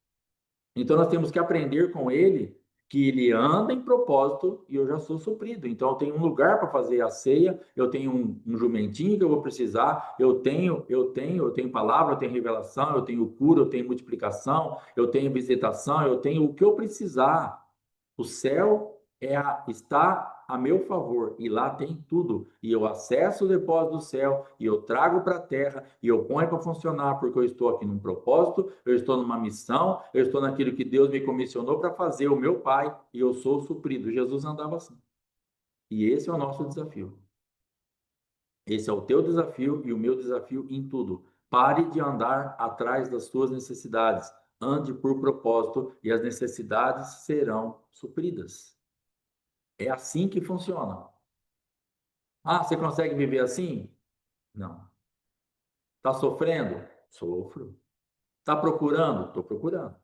[SPEAKER 1] Então nós temos que aprender com ele que ele anda em propósito e eu já sou suprido. Então eu tenho um lugar para fazer a ceia, eu tenho um jumentinho que eu vou precisar, eu tenho palavra, eu tenho revelação, eu tenho cura, eu tenho multiplicação, eu tenho visitação, eu tenho o que eu precisar. O céu está a meu favor, e lá tem tudo. E eu acesso o depósito do céu, e eu trago para a terra, e eu ponho para funcionar, porque eu estou aqui num propósito, eu estou numa missão, eu estou naquilo que Deus me comissionou para fazer, o meu Pai, e eu sou suprido. Jesus andava assim. E esse é o nosso desafio. Esse é o teu desafio e o meu desafio em tudo. Pare de andar atrás das suas necessidades. Ande por propósito e as necessidades serão supridas. É assim que funciona. Ah, você consegue viver assim? Não. Está sofrendo? Sofro. Está procurando? Estou procurando.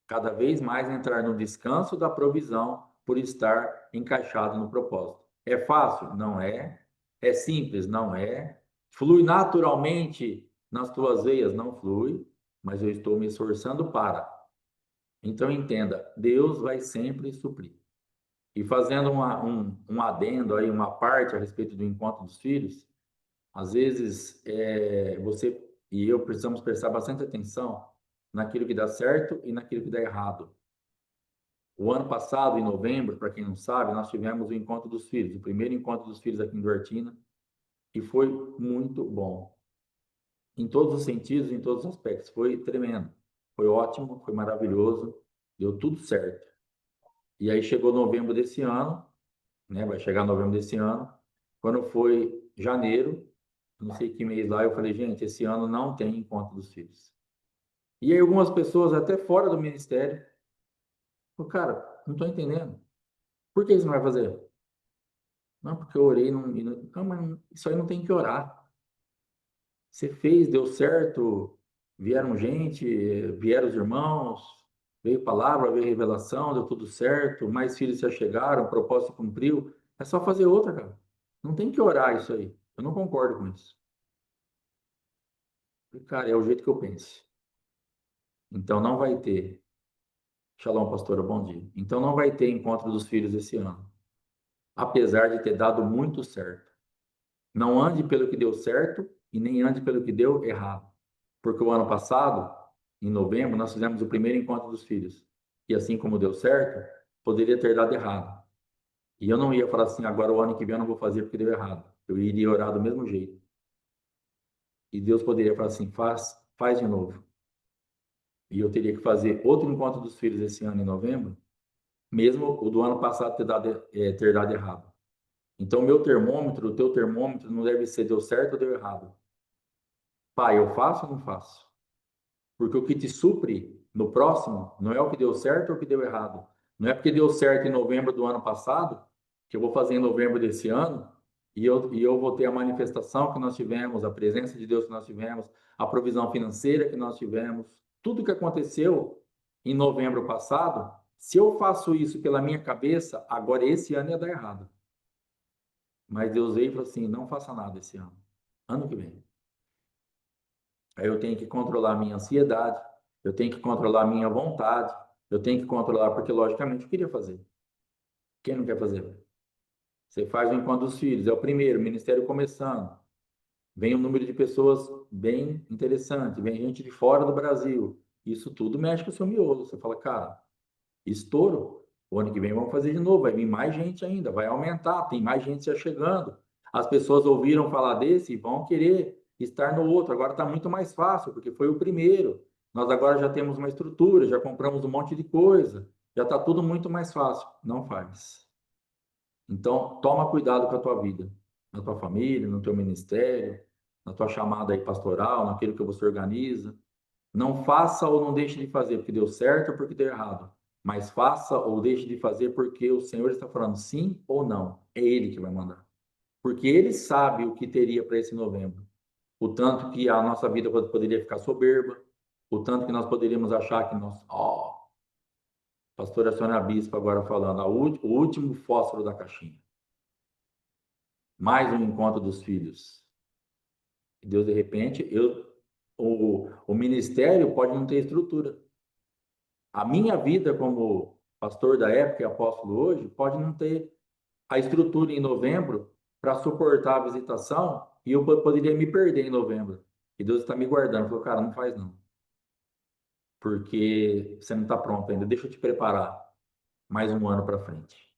[SPEAKER 1] Cada vez mais entrar no descanso da provisão por estar encaixado no propósito. É fácil? Não é. É simples? Não é. Flui naturalmente nas tuas veias? Não flui, mas eu estou me esforçando para. Então entenda, Deus vai sempre suprir. E fazendo um adendo aí, uma parte a respeito do encontro dos filhos, às vezes você e eu precisamos prestar bastante atenção naquilo que dá certo e naquilo que dá errado. O ano passado, em novembro, para quem não sabe, nós tivemos o encontro dos filhos, o primeiro encontro dos filhos aqui em Duartina, e foi muito bom. Em todos os sentidos, em todos os aspectos. Foi tremendo. Foi ótimo, foi maravilhoso, deu tudo certo. E aí chegou novembro desse ano, né? Vai chegar novembro desse ano. Quando foi janeiro, não sei que mês lá, eu falei, gente, esse ano não tem encontro dos filhos. E aí algumas pessoas, até fora do ministério, falaram, cara, não estou entendendo. Por que você não vai fazer? Não, porque eu orei, não, mas isso aí não tem que orar. Você fez, deu certo, vieram gente, vieram os irmãos, veio palavra, veio revelação, deu tudo certo, mais filhos se chegaram, o propósito se cumpriu. É só fazer outra, cara. Não tem que orar isso aí. Eu não concordo com isso. E, cara, é o jeito que eu penso. Então não vai ter. Shalom, pastora, bom dia. Então não vai ter encontro dos filhos esse ano, apesar de ter dado muito certo. Não ande pelo que deu certo e nem ande pelo que deu errado. Porque o ano passado, em novembro, nós fizemos o primeiro encontro dos filhos. E assim como deu certo, poderia ter dado errado. E eu não ia falar assim, agora o ano que vem eu não vou fazer porque deu errado. Eu iria orar do mesmo jeito. E Deus poderia falar assim, faz de novo. E eu teria que fazer outro encontro dos filhos esse ano em novembro, mesmo o do ano passado ter dado errado. Então, o meu termômetro, o teu termômetro não deve ser deu certo ou deu errado. Pai, eu faço ou não faço? Porque o que te supre no próximo não é o que deu certo ou o que deu errado. Não é porque deu certo em novembro do ano passado, que eu vou fazer em novembro desse ano, e eu vou ter a manifestação que nós tivemos, a presença de Deus que nós tivemos, a provisão financeira que nós tivemos, tudo que aconteceu em novembro passado, se eu faço isso pela minha cabeça, agora esse ano ia dar errado. Mas Deus veio e falou assim: não faça nada esse ano. Ano que vem. Aí eu tenho que controlar a minha ansiedade, eu tenho que controlar a minha vontade, eu tenho que controlar, porque logicamente eu queria fazer. Quem não quer fazer? Você faz o encontro dos filhos, é o primeiro, o ministério começando. Vem um número de pessoas bem interessante, vem gente de fora do Brasil. Isso tudo mexe com o seu miolo. Você fala, cara, estouro. O ano que vem vamos fazer de novo, vai vir mais gente ainda, vai aumentar, tem mais gente já chegando. As pessoas ouviram falar desse e vão querer estar no outro. Agora está muito mais fácil, porque foi o primeiro. Nós agora já temos uma estrutura, já compramos um monte de coisa, já está tudo muito mais fácil. Não faz. Então, toma cuidado com a tua vida, na tua família, no teu ministério, na tua chamada aí pastoral, naquilo que você organiza. Não faça ou não deixe de fazer porque deu certo ou porque deu errado. Mas faça ou deixe de fazer porque o Senhor está falando sim ou não. É Ele que vai mandar. Porque Ele sabe o que teria para esse novembro. O tanto que a nossa vida poderia ficar soberba. O tanto que nós poderíamos achar que nós. Ó, pastora Sônia Bispo agora falando. O último fósforo da caixinha. Mais um encontro dos filhos. E Deus, de repente, o ministério pode não ter estrutura. A minha vida como pastor da época e apóstolo hoje pode não ter a estrutura em novembro para suportar a visitação e eu poderia me perder em novembro. E Deus está me guardando. Falou, cara, não faz não, porque você não está pronto ainda. Deixa eu te preparar mais um ano para frente.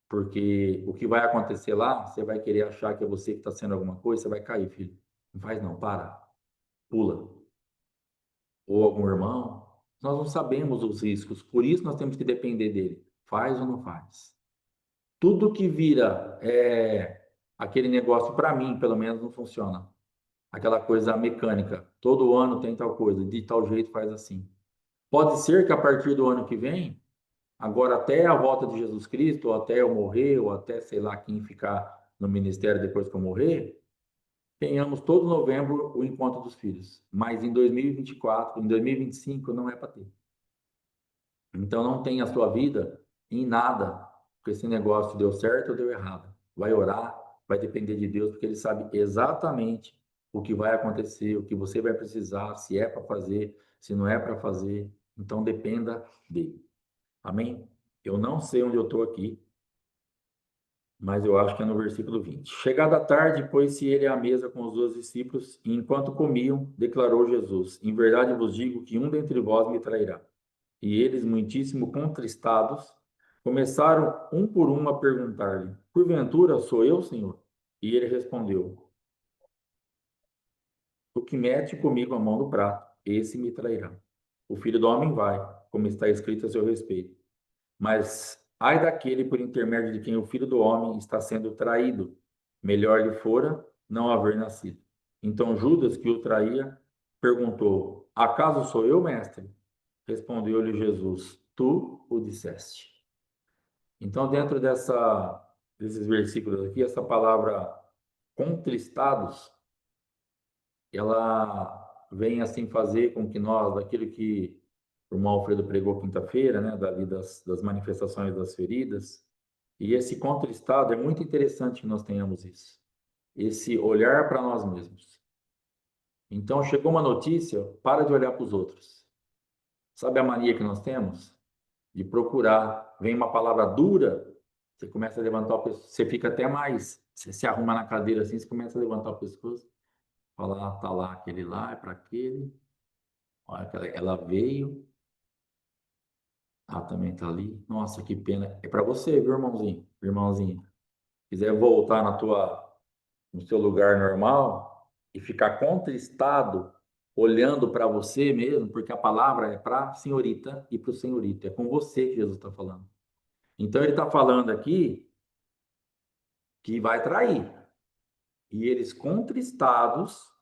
[SPEAKER 1] Porque o que vai acontecer lá, você vai querer achar que é você que está sendo alguma coisa, você vai cair, filho. Não faz não, para, pula. Ou algum irmão. Nós não sabemos os riscos, por isso nós temos que depender dele. Faz ou não faz? Tudo que vira aquele negócio, para mim, pelo menos, não funciona. Aquela coisa mecânica. Todo ano tem tal coisa, de tal jeito faz assim. Pode ser que a partir do ano que vem, agora até a volta de Jesus Cristo, ou até eu morrer, ou até sei lá quem ficar no ministério depois que eu morrer, tenhamos todo novembro o encontro dos filhos. Mas em 2024, em 2025, não é para ter. Então não tenha a sua vida em nada, porque esse negócio deu certo ou deu errado. Vai orar, vai depender de Deus, porque Ele sabe exatamente o que vai acontecer, o que você vai precisar, se é para fazer, se não é para fazer. Então dependa dele. Amém? Eu não sei onde eu estou aqui, mas eu acho que é no versículo 20. Chegada a tarde, pôs-se ele à mesa com os 12 discípulos, e enquanto comiam, declarou Jesus: Em verdade vos digo que um dentre vós me trairá. E eles, muitíssimo contristados, começaram um por um a perguntar-lhe: Porventura sou eu, Senhor? E ele respondeu: O que mete comigo a mão no prato, esse me trairá. O filho do homem vai, como está escrito a seu respeito. Mas ai daquele por intermédio de quem o filho do homem está sendo traído. Melhor lhe fora não haver nascido. Então Judas, que o traía, perguntou: Acaso sou eu, mestre? Respondeu-lhe Jesus: Tu o disseste. Então, dentro desses versículos aqui, essa palavra contristados, ela vem assim fazer com que nós, daquilo que o irmão Alfredo pregou quinta-feira, né, dali das manifestações das feridas, e esse contristado é muito interessante que nós tenhamos isso, esse olhar para nós mesmos. Então, chegou uma notícia, para de olhar para os outros. Sabe a mania que nós temos? De procurar. Vem uma palavra dura, você começa a levantar o pescoço, você fica até mais, você se arruma na cadeira assim, você começa a levantar o pescoço, fala, tá lá aquele lá, é para aquele, olha, ela veio, também tá ali, nossa, que pena, é para você, viu, irmãozinho, irmãozinha, quiser voltar no seu lugar normal e ficar contristado, olhando para você mesmo, porque a palavra é para a senhorita e para o senhorito, é com você que Jesus está falando. Então ele está falando aqui que vai trair. E eles, contristados,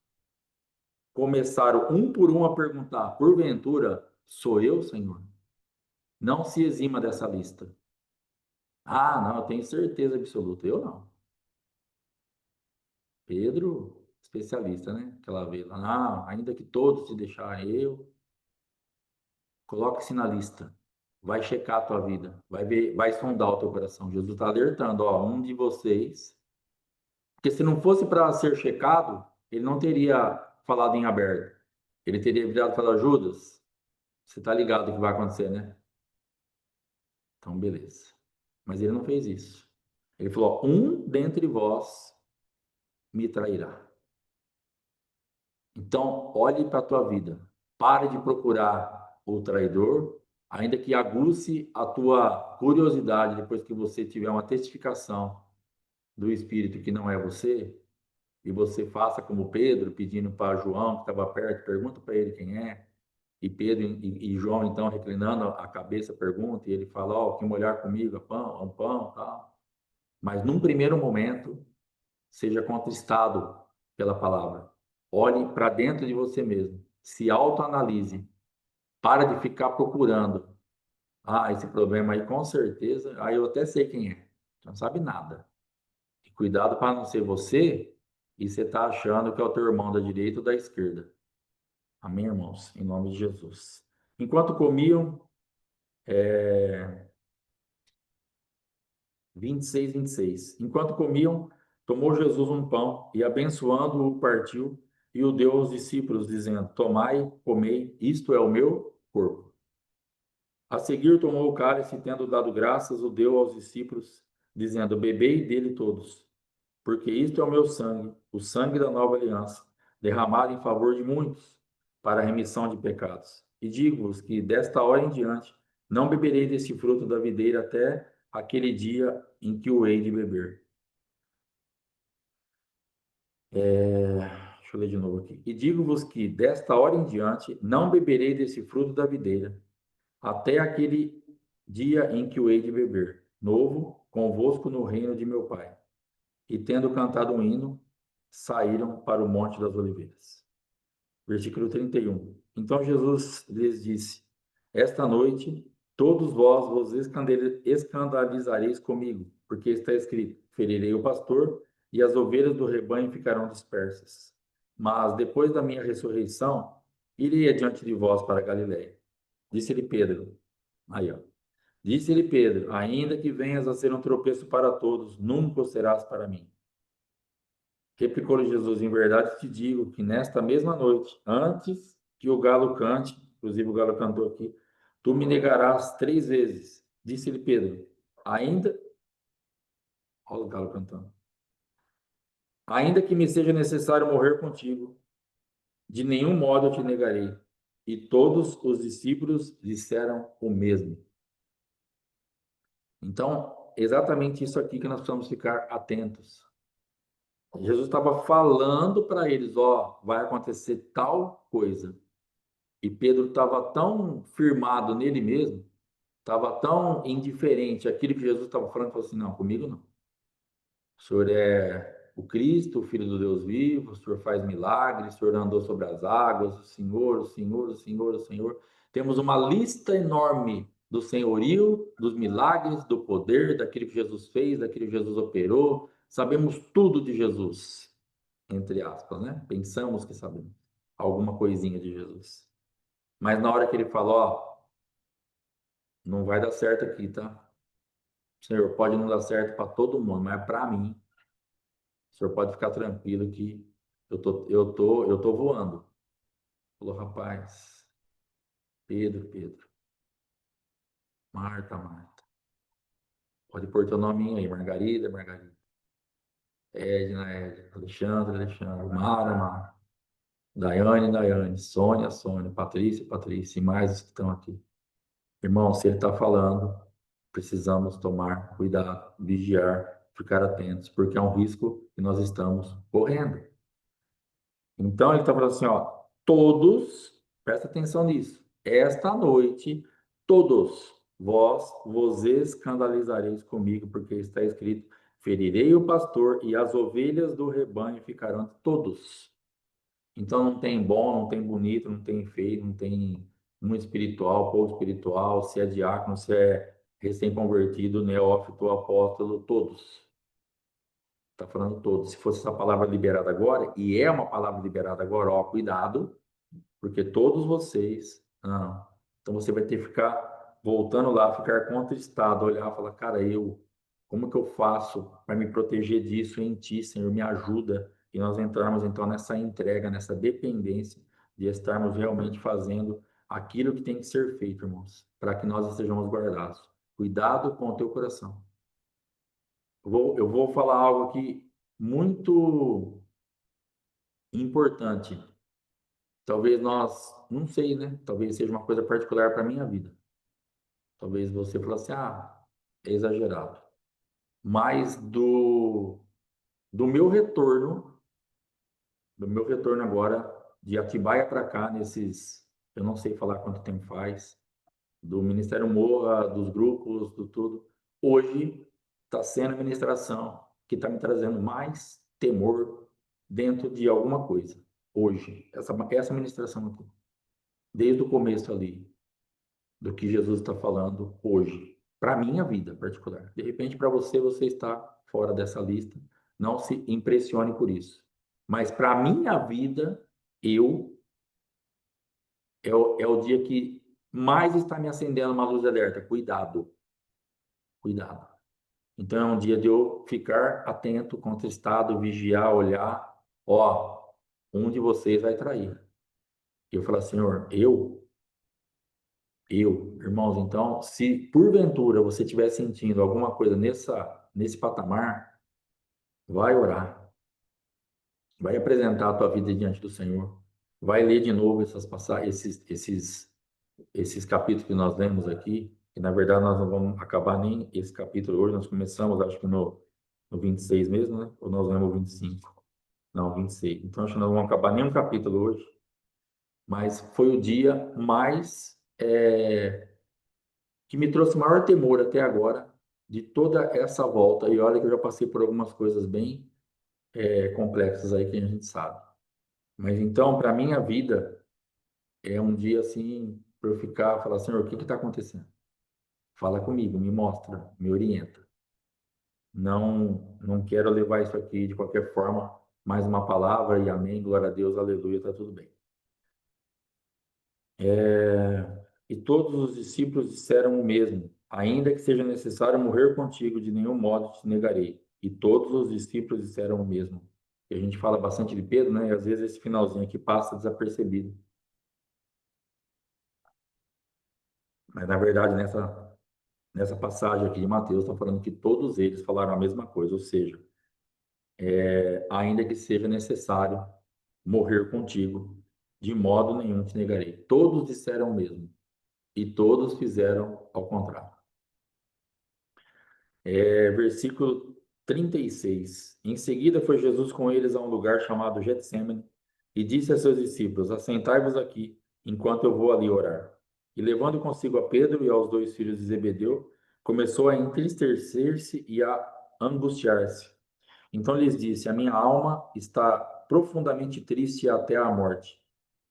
[SPEAKER 1] começaram um por um a perguntar: Porventura, sou eu, Senhor? Não se exima dessa lista. Não, eu tenho certeza absoluta. Eu não. Pedro, especialista, né? Aquela vez lá, ainda que todos se deixarem eu, coloque-se na lista. Vai checar a tua vida. Vai ver, vai sondar o teu coração. Jesus está alertando, um de vocês. Porque se não fosse para ser checado, ele não teria falado em aberto. Ele teria virado e falado: Judas, você tá ligado o que vai acontecer, né? Então, beleza. Mas ele não fez isso. Ele falou: um dentre vós me trairá. Então, olhe para a tua vida. Pare de procurar o traidor, ainda que aguce a tua curiosidade depois que você tiver uma testificação do Espírito que não é você, e você faça como Pedro, pedindo para João, que estava perto, pergunta para ele quem é. E Pedro e João, então, reclinando a cabeça, pergunta, e ele fala: Ó, que molhar comigo, é pão, é um pão, tal. Mas num primeiro momento, seja contristado pela palavra. Olhe para dentro de você mesmo. Se autoanalise. Para de ficar procurando. Esse problema aí, com certeza, aí eu até sei quem é. Você não sabe nada. E cuidado para não ser você e você tá achando que é o teu irmão da direita ou da esquerda. Amém, irmãos? Em nome de Jesus. Enquanto comiam, 26, 26. Enquanto comiam, tomou Jesus um pão e, abençoando-o, partiu e o deu aos discípulos, dizendo: Tomai, comei, isto é o meu corpo. A seguir, tomou o cálice e, tendo dado graças, o deu aos discípulos, dizendo: Bebei dele todos, porque isto é o meu sangue, o sangue da nova aliança, derramado em favor de muitos, para a remissão de pecados. E digo-vos que desta hora em diante não beberei desse fruto da videira até aquele dia em que o hei de beber. Deixa eu ler de novo aqui. E digo-vos que desta hora em diante não beberei desse fruto da videira, até aquele dia em que o hei de beber, novo, convosco no reino de meu Pai. E tendo cantado um hino, saíram para o Monte das Oliveiras. Versículo 31. Então Jesus lhes disse: Esta noite todos vós vos escandalizareis comigo, porque está escrito: Ferirei o pastor e as ovelhas do rebanho ficarão dispersas. Mas depois da minha ressurreição, irei adiante de vós para Galiléia. Disse-lhe Pedro. Aí, ó. Disse-lhe Pedro: Ainda que venhas a ser um tropeço para todos, nunca o serás para mim. Replicou-lhe Jesus: Em verdade te digo que nesta mesma noite, antes que o galo cante, inclusive o galo cantou aqui, tu me negarás 3 vezes. Disse-lhe Pedro: Ainda, olha o galo cantando, ainda que me seja necessário morrer contigo, de nenhum modo eu te negarei. E todos os discípulos disseram o mesmo. Então, exatamente isso aqui que nós precisamos ficar atentos. Jesus estava falando para eles: ó, vai acontecer tal coisa. E Pedro estava tão firmado nele mesmo, estava tão indiferente àquilo que Jesus estava falando, falou assim: não, comigo não. O Senhor é o Cristo, o Filho do Deus vivo, o Senhor faz milagres, o Senhor andou sobre as águas, o Senhor, o Senhor, o Senhor, o Senhor. Temos uma lista enorme do senhorio, dos milagres, do poder, daquilo que Jesus fez, daquilo que Jesus operou. Sabemos tudo de Jesus, entre aspas, né? Pensamos que sabemos alguma coisinha de Jesus. Mas na hora que ele falou, ó, não vai dar certo aqui, tá? Senhor, pode não dar certo para todo mundo, mas para mim, o senhor pode ficar tranquilo que eu tô voando. Falou, rapaz, Pedro, Marta, pode pôr teu nominho aí, Margarida, Edna, Alexandre, Mara, Daiane, Sônia, Patrícia, e mais os que estão aqui. Irmão, se ele está falando, precisamos tomar cuidado, vigiar, ficar atentos, porque é um risco que nós estamos correndo. Então ele está falando assim, ó, todos, presta atenção nisso, esta noite, todos vos escandalizareis comigo, porque está escrito, ferirei o pastor e as ovelhas do rebanho ficarão todos. Então não tem bom, não tem bonito, não tem feio, não tem muito espiritual, pouco espiritual, se é diácono, se é recém-convertido, neófito, apóstolo, todos. Está falando todos. Se fosse essa palavra liberada agora, e é uma palavra liberada agora, ó, cuidado, porque todos vocês. Não. Então você vai ter que ficar voltando lá, ficar contristado, olhar e falar, cara, como que eu faço para me proteger disso em ti, Senhor? Me ajuda. E nós entrarmos então nessa entrega, nessa dependência de estarmos realmente fazendo aquilo que tem que ser feito, irmãos, para que nós estejamos guardados. Cuidado com o teu coração. Eu vou falar algo aqui muito importante. Talvez nós, não sei, né? Talvez seja uma coisa particular para a minha vida. Talvez você fale assim, é exagerado. Mas do meu retorno, do meu retorno agora, de Atibaia para cá, eu não sei falar quanto tempo faz, do Ministério Morra, dos grupos, do tudo, hoje está sendo a ministração que está me trazendo mais temor dentro de alguma coisa. Hoje, essa ministração aqui, desde o começo ali, do que Jesus está falando hoje, para a minha vida particular. De repente, para você, você está fora dessa lista, não se impressione por isso. Mas para a minha vida, é o dia que mais está me acendendo uma luz de alerta. Cuidado, cuidado. Então é um dia de eu ficar atento, contristado, vigiar, olhar. Ó, um de vocês vai trair. E eu falo, Senhor, irmãos, então, se porventura você estiver sentindo alguma coisa nesse patamar, vai orar, vai apresentar a tua vida diante do Senhor, vai ler de novo essas passagens, esses capítulos que nós lemos aqui, E, na verdade, nós não vamos acabar nem esse capítulo hoje. Nós começamos, acho que no 26 mesmo, né? Ou nós lemos o 25? Não, 26. Então, acho que nós não vamos acabar nenhum capítulo hoje. Mas foi o dia mais que me trouxe maior temor até agora de toda essa volta. E olha que eu já passei por algumas coisas bem complexas aí que a gente sabe. Mas então, para mim, a vida é um dia assim, para eu ficar, falar, Senhor, o que está acontecendo? Fala comigo, me mostra, me orienta. Não, não quero levar isso aqui de qualquer forma. Mais uma palavra e amém, glória a Deus, aleluia, está tudo bem. E todos os discípulos disseram o mesmo: ainda que seja necessário morrer contigo, de nenhum modo te negarei. E todos os discípulos disseram o mesmo. E a gente fala bastante de Pedro, né? E às vezes esse finalzinho aqui passa desapercebido. Mas na verdade, nessa passagem aqui de Mateus, está falando que todos eles falaram a mesma coisa, ou seja, ainda que seja necessário morrer contigo, de modo nenhum te negarei. Todos disseram o mesmo, e todos fizeram ao contrário. Versículo 36. Em seguida foi Jesus com eles a um lugar chamado Getsêmani e disse a seus discípulos: assentai-vos aqui, enquanto eu vou ali orar. E levando consigo a Pedro e aos dois filhos de Zebedeu, começou a entristecer-se e a angustiar-se. Então lhes disse: a minha alma está profundamente triste até a morte.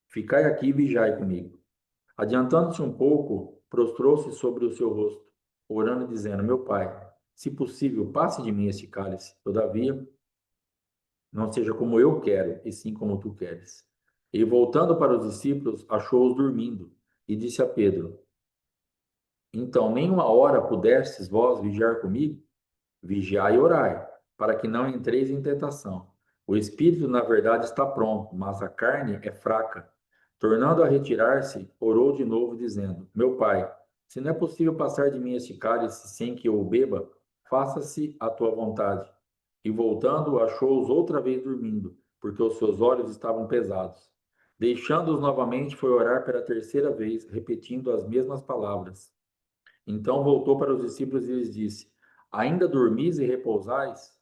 [SPEAKER 1] Ficai aqui e vigiai comigo. Adiantando-se um pouco, prostrou-se sobre o seu rosto, orando e dizendo: meu pai, se possível, passe de mim este cálice. Todavia, não seja como eu quero, e sim como tu queres. E voltando para os discípulos, achou-os dormindo, e disse a Pedro: então, nem uma hora pudestes vós vigiar comigo? Vigiai e orai, para que não entreis em tentação. O espírito, na verdade, está pronto, mas a carne é fraca. Tornando a retirar-se, orou de novo, dizendo: meu pai, se não é possível passar de mim este cálice sem que eu o beba, faça-se a tua vontade. E voltando, achou-os outra vez dormindo, porque os seus olhos estavam pesados. Deixando-os novamente, foi orar pela terceira vez, repetindo as mesmas palavras. Então voltou para os discípulos e lhes disse: ainda dormis e repousais?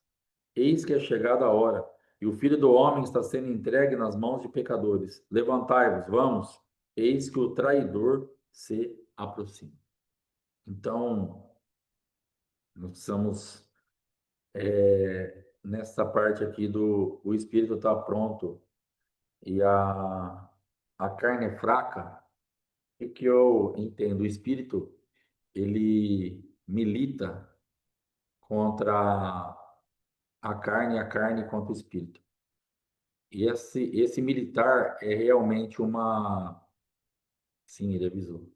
[SPEAKER 1] Eis que é chegada a hora, e o Filho do Homem está sendo entregue nas mãos de pecadores. Levantai-vos, vamos, eis que o traidor se aproxima. Então, nós precisamos, nessa parte aqui o espírito está pronto e a carne é fraca. O que eu entendo? O espírito, ele milita contra a carne contra o espírito. E esse militar é realmente uma. Sim, ele avisou.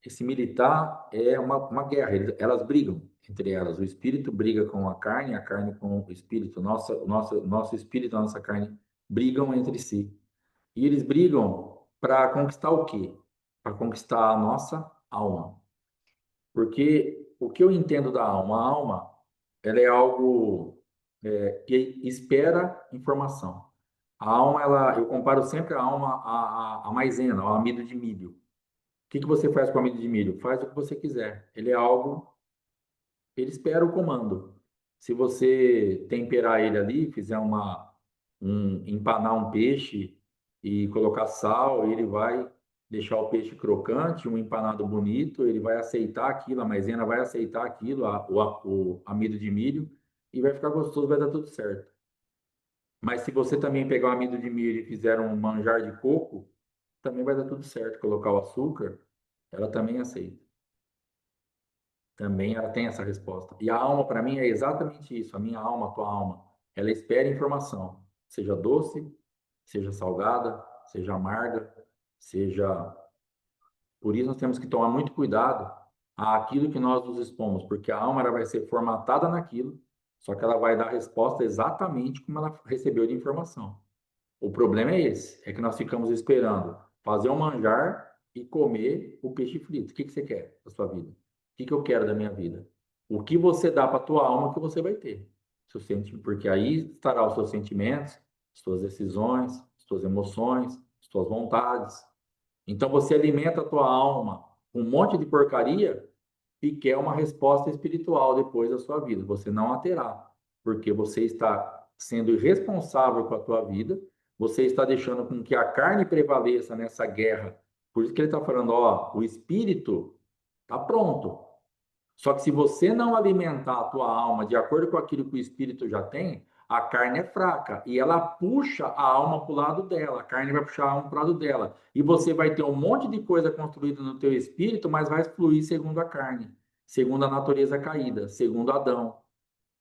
[SPEAKER 1] Esse militar é uma guerra, elas brigam entre elas. O espírito briga com a carne com o espírito. Nosso espírito e a nossa carne brigam entre si. E eles brigam para conquistar o quê? Para conquistar a nossa alma. Porque o que eu entendo da alma? A alma, ela é algo que espera informação. A alma, eu comparo sempre a alma à maisena, ao amido de milho. O que você faz com o amido de milho? Faz o que você quiser. Ele é algo, ele espera o comando. Se você temperar ele ali, fizer empanar um peixe e colocar sal, ele vai deixar o peixe crocante, um empanado bonito, ele vai aceitar aquilo, a maisena vai aceitar aquilo, o amido de milho, e vai ficar gostoso, vai dar tudo certo. Mas se você também pegar o amido de milho e fizer um manjar de coco, também vai dar tudo certo. Colocar o açúcar, ela também aceita. Também ela tem essa resposta. E a alma, para mim, é exatamente isso. A minha alma, a tua alma, ela espera informação. Seja doce, seja salgada, seja amarga, seja. Por isso nós temos que tomar muito cuidado àquilo que nós nos expomos, porque a alma ela vai ser formatada naquilo, só que ela vai dar a resposta exatamente como ela recebeu de informação. O problema é esse, é que nós ficamos esperando fazer um manjar e comer o peixe frito. O que você quer da sua vida? O que eu quero da minha vida? O que você dá para a tua alma que você vai ter. Porque aí estará os seus sentimentos, as suas decisões, as suas emoções, as suas vontades. Então você alimenta a tua alma com um monte de porcaria, e quer uma resposta espiritual depois da sua vida. Você não a terá, porque você está sendo irresponsável com a tua vida, você está deixando com que a carne prevaleça nessa guerra. Por isso que ele está falando, ó, o espírito está pronto. Só que se você não alimentar a tua alma de acordo com aquilo que o espírito já tem, a carne é fraca e ela puxa a alma para o lado dela, a carne vai puxar a alma para o lado dela. E você vai ter um monte de coisa construída no teu espírito, mas vai fluir segundo a carne, segundo a natureza caída, segundo Adão.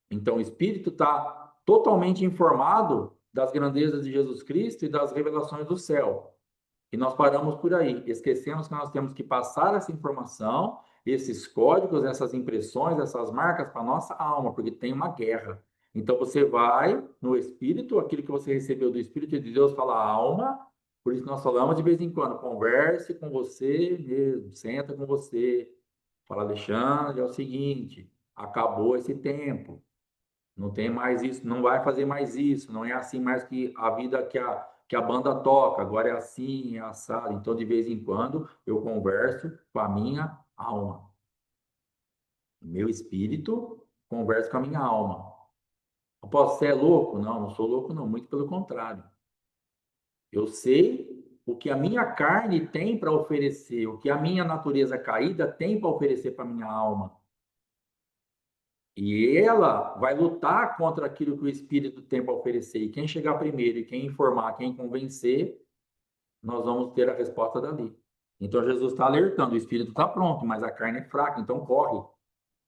[SPEAKER 1] Então o espírito está totalmente informado das grandezas de Jesus Cristo e das revelações do céu. E nós paramos por aí, esquecemos que nós temos que passar essa informação, esses códigos, essas impressões, essas marcas para a nossa alma, porque tem uma guerra. Então você vai no Espírito, aquilo que você recebeu do Espírito de Deus fala alma, por isso nós falamos de vez em quando, converse com você mesmo, senta com você, fala, Alexandre, é o seguinte, acabou esse tempo, não tem mais isso, não vai fazer mais isso, não é assim mais que a vida que a banda toca, agora é assim, é assado. Então, de vez em quando, eu converso com a minha alma. Meu espírito conversa com a minha alma. Apóstolo, você é louco? Não, não sou louco, não, muito pelo contrário. Eu sei o que a minha carne tem para oferecer, o que a minha natureza caída tem para oferecer para a minha alma. E ela vai lutar contra aquilo que o Espírito tem para oferecer. E quem chegar primeiro, e quem informar, quem convencer, nós vamos ter a resposta dali. Então Jesus está alertando: o Espírito está pronto, mas a carne é fraca, então corre.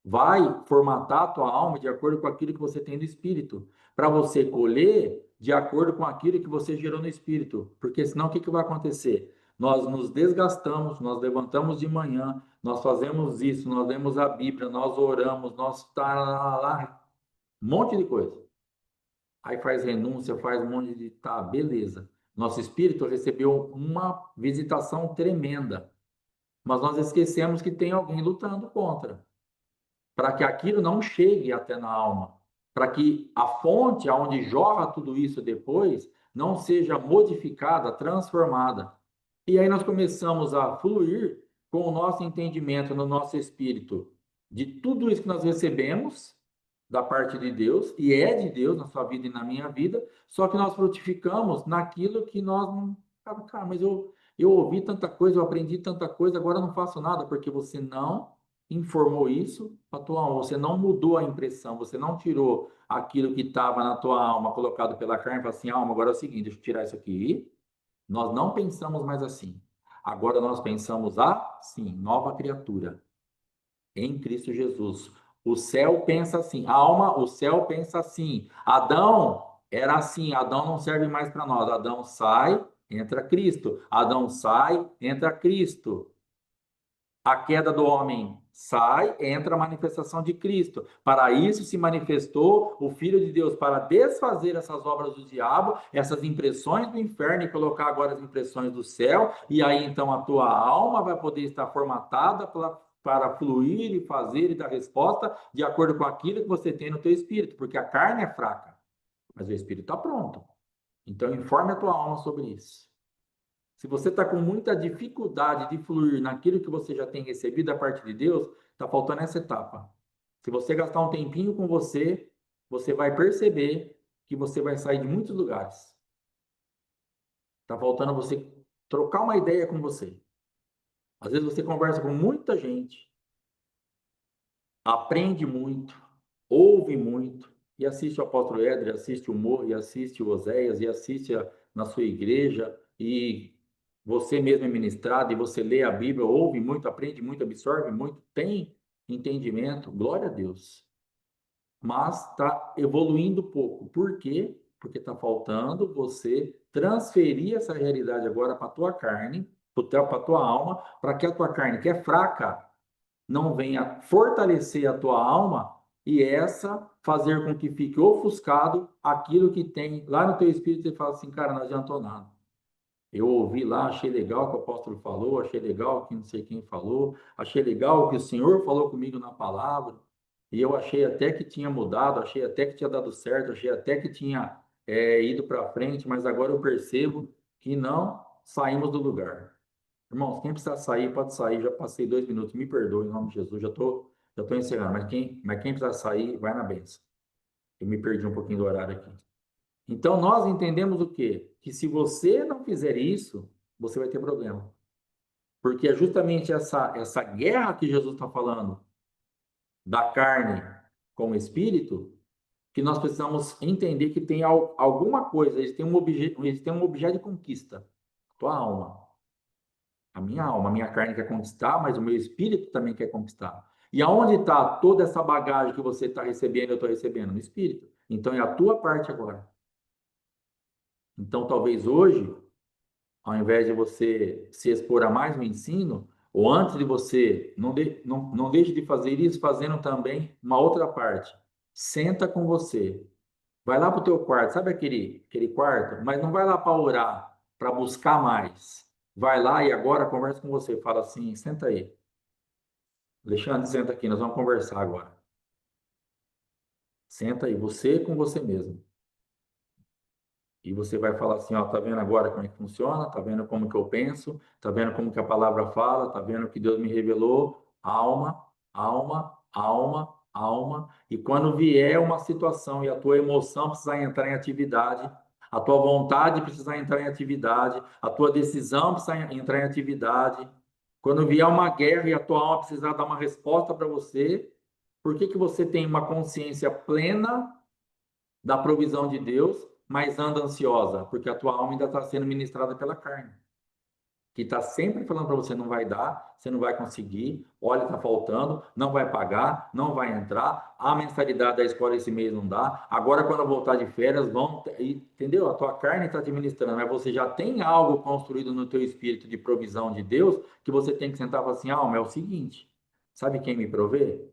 [SPEAKER 1] Vai formatar a tua alma de acordo com aquilo que você tem no Espírito, para você colher de acordo com aquilo que você gerou no Espírito. Porque senão o que vai acontecer? Nós nos desgastamos, nós levantamos de manhã, nós fazemos isso, nós lemos a Bíblia, nós oramos, nós tá lá, um monte de coisa. Aí faz renúncia, faz um monte de. Tá, beleza. Nosso espírito recebeu uma visitação tremenda, mas nós esquecemos que tem alguém lutando contra, para que aquilo não chegue até na alma, para que a fonte aonde jorra tudo isso depois não seja modificada, transformada. E aí nós começamos a fluir com o nosso entendimento no nosso espírito de tudo isso que nós recebemos da parte de Deus, e é de Deus na sua vida e na minha vida, só que nós frutificamos naquilo que nós não. Cara, mas eu ouvi tanta coisa, eu aprendi tanta coisa, agora eu não faço nada, porque você não informou isso para a tua alma, você não mudou a impressão, você não tirou aquilo que estava na tua alma, colocado pela carne, e falou assim, alma, agora é o seguinte, deixa eu tirar isso aqui, nós não pensamos mais assim. Agora nós pensamos assim, nova criatura em Cristo Jesus. O céu pensa assim, a alma, o céu pensa assim. Adão era assim, Adão não serve mais para nós. Adão sai, entra Cristo. Adão sai, entra Cristo. A queda do homem sai, entra a manifestação de Cristo. Para isso se manifestou o Filho de Deus, para desfazer essas obras do diabo, essas impressões do inferno e colocar agora as impressões do céu. E aí então a tua alma vai poder estar formatada para fluir e fazer e dar resposta de acordo com aquilo que você tem no teu espírito, porque a carne é fraca, mas o espírito está pronto. Então informe a tua alma sobre isso. Se você está com muita dificuldade de fluir naquilo que você já tem recebido da parte de Deus, está faltando essa etapa. Se você gastar um tempinho com você, você vai perceber que você vai sair de muitos lugares. Está faltando você trocar uma ideia com você. Às vezes você conversa com muita gente, aprende muito, ouve muito, e assiste o apóstolo Éder, assiste o Morro, e assiste o Oséias, e assiste na sua igreja, e você mesmo é ministrado, e você lê a Bíblia, ouve muito, aprende muito, absorve muito, tem entendimento, glória a Deus. Mas está evoluindo pouco. Por quê? Porque está faltando você transferir essa realidade agora para a tua carne, para a tua alma, para que a tua carne, que é fraca, não venha fortalecer a tua alma e essa fazer com que fique ofuscado aquilo que tem lá no teu espírito e fala assim, cara, não adiantou nada. Eu ouvi lá, achei legal o que o apóstolo falou, achei legal o que não sei quem falou, achei legal o que o Senhor falou comigo na palavra, e eu achei até que tinha mudado, achei até que tinha dado certo, achei até que tinha ido para frente, mas agora eu percebo que não saímos do lugar. Irmãos, quem precisar sair, pode sair. Já passei 2 minutos, me perdoe, em nome de Jesus. Já tô encerrando. Mas quem precisar sair, vai na benção. Eu me perdi um pouquinho do horário aqui. Então, nós entendemos o quê? Que se você não fizer isso, você vai ter problema. Porque é justamente essa guerra que Jesus está falando, da carne com o espírito, que nós precisamos entender que tem alguma coisa, eles têm um objeto de conquista, tua alma. A minha alma, a minha carne quer conquistar, mas o meu espírito também quer conquistar. E aonde está toda essa bagagem que você está recebendo, eu estou recebendo? No espírito. Então é a tua parte agora. Então talvez hoje, ao invés de você se expor a mais no ensino, ou antes de você, não deixe de fazer isso, fazendo também uma outra parte. Senta com você. Vai lá para o teu quarto, sabe aquele quarto? Mas não vai lá para orar, para buscar mais. Vai lá e agora conversa com você. Fala assim, senta aí. Alexandre, senta aqui, nós vamos conversar agora. Senta aí, você com você mesmo. E você vai falar assim, ó, tá vendo agora como é que funciona? Tá vendo como que eu penso? Tá vendo como que a palavra fala? Tá vendo que Deus me revelou? Alma, alma, alma, alma. E quando vier uma situação e a tua emoção precisar entrar em atividade, a tua vontade precisar entrar em atividade, a tua decisão precisar entrar em atividade, quando vier uma guerra e a tua alma precisar dar uma resposta para você, por que que você tem uma consciência plena da provisão de Deus, mas anda ansiosa, porque a tua alma ainda está sendo ministrada pela carne, que está sempre falando para você não vai dar, você não vai conseguir, olha, está faltando, não vai pagar, não vai entrar, a mensalidade da escola esse mês não dá, agora quando eu voltar de férias, entendeu? A tua carne está administrando, mas você já tem algo construído no teu espírito de provisão de Deus, que você tem que sentar e falar assim, alma, é o seguinte, sabe quem me provê?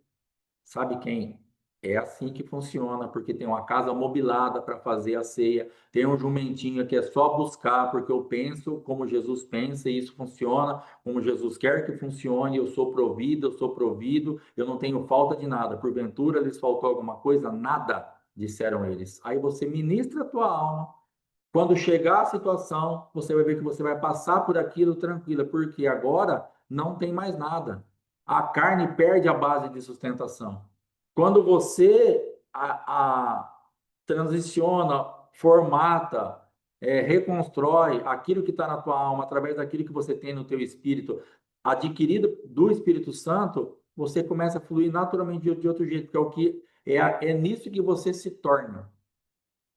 [SPEAKER 1] Sabe quem? É assim que funciona, porque tem uma casa mobilada para fazer a ceia, tem um jumentinho que é só buscar, porque eu penso como Jesus pensa e isso funciona como Jesus quer que funcione. Eu sou provido, eu sou provido, eu não tenho falta de nada. Porventura lhes faltou alguma coisa? Nada, disseram eles. Aí você ministra a tua alma. Quando chegar a situação, você vai ver que você vai passar por aquilo tranquila, porque agora não tem mais nada. A carne perde a base de sustentação. Quando você transiciona, formata, reconstrói aquilo que está na tua alma através daquilo que você tem no teu espírito, adquirido do Espírito Santo, você começa a fluir naturalmente de outro jeito, porque é o que é nisso que você se torna.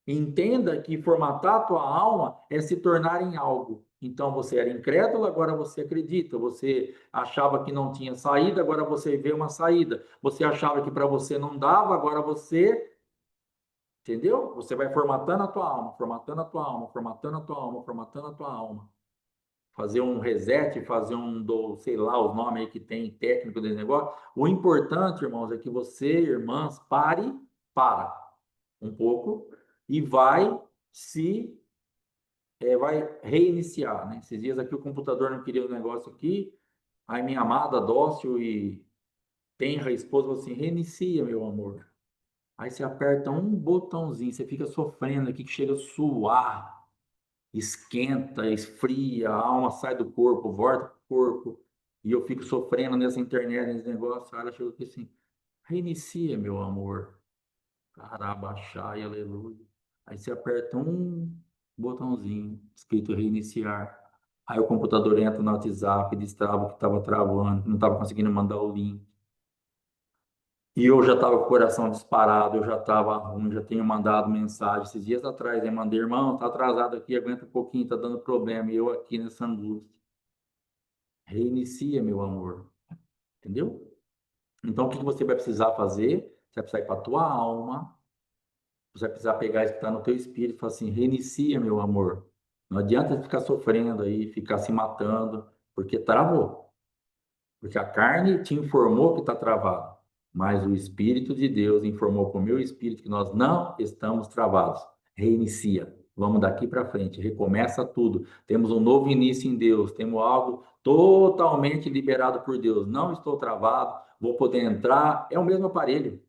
[SPEAKER 1] Entenda que formatar a tua alma é se tornar em algo. Então você era incrédulo, agora você acredita. Você achava que não tinha saída, agora você vê uma saída. Você achava que para você não dava, agora você, entendeu? Você vai formatando a tua alma, formatando a tua alma, formatando a tua alma, formatando a tua alma. Fazer um reset, fazer sei lá, os nomes aí que tem técnico desse negócio. O importante, irmãos, é que você, irmãs, para um pouco e se vai reiniciar, né? Esses dias aqui o computador não queria o negócio aqui, aí minha amada, dócil e tenra esposa falou assim, reinicia, meu amor. Aí você aperta um botãozinho, você fica sofrendo aqui, que chega a suar, esquenta, esfria, a alma sai do corpo, volta pro corpo, e eu fico sofrendo nessa internet, nesse negócio. Aí ela chegou aqui assim, reinicia, meu amor. Carabachai, aleluia. Aí você aperta um botãozinho escrito reiniciar. Aí o computador entra no WhatsApp, destrava o que estava travando, não estava conseguindo mandar o link. E eu já estava com o coração disparado, eu já estava ruim, já tenho mandado mensagem. Esses dias atrás, eu mandei, irmão, tá atrasado aqui, aguenta um pouquinho, tá dando problema. E eu aqui nessa angústia. Reinicia, meu amor. Entendeu? Então, o que você vai precisar fazer? Você vai precisar ir para a tua alma. Você vai precisar pegar isso que está no teu espírito e falar assim, reinicia, meu amor. Não adianta ficar sofrendo aí, ficar se matando, porque travou. Porque a carne te informou que está travado, mas o Espírito de Deus informou para o meu espírito que nós não estamos travados. Reinicia. Vamos daqui para frente, recomeça tudo. Temos um novo início em Deus, temos algo totalmente liberado por Deus. Não estou travado, vou poder entrar. É o mesmo aparelho.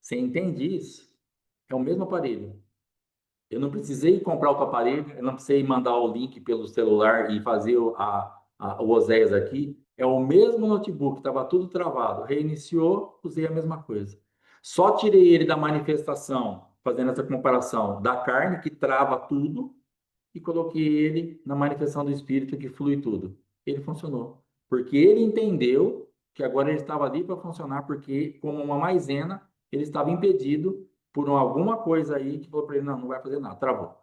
[SPEAKER 1] Você entende isso? É o mesmo aparelho. Eu não precisei comprar outro aparelho, eu não precisei mandar o link pelo celular e fazer o Oséias aqui, é o mesmo notebook, estava tudo travado. Reiniciou, usei a mesma coisa. Só tirei ele da manifestação, fazendo essa comparação da carne, que trava tudo, e coloquei ele na manifestação do Espírito, que flui tudo. Ele funcionou. Porque ele entendeu que agora ele estava ali para funcionar, porque, como uma maisena, ele estava impedido por alguma coisa aí que falou para ele: não, não vai fazer nada, travou.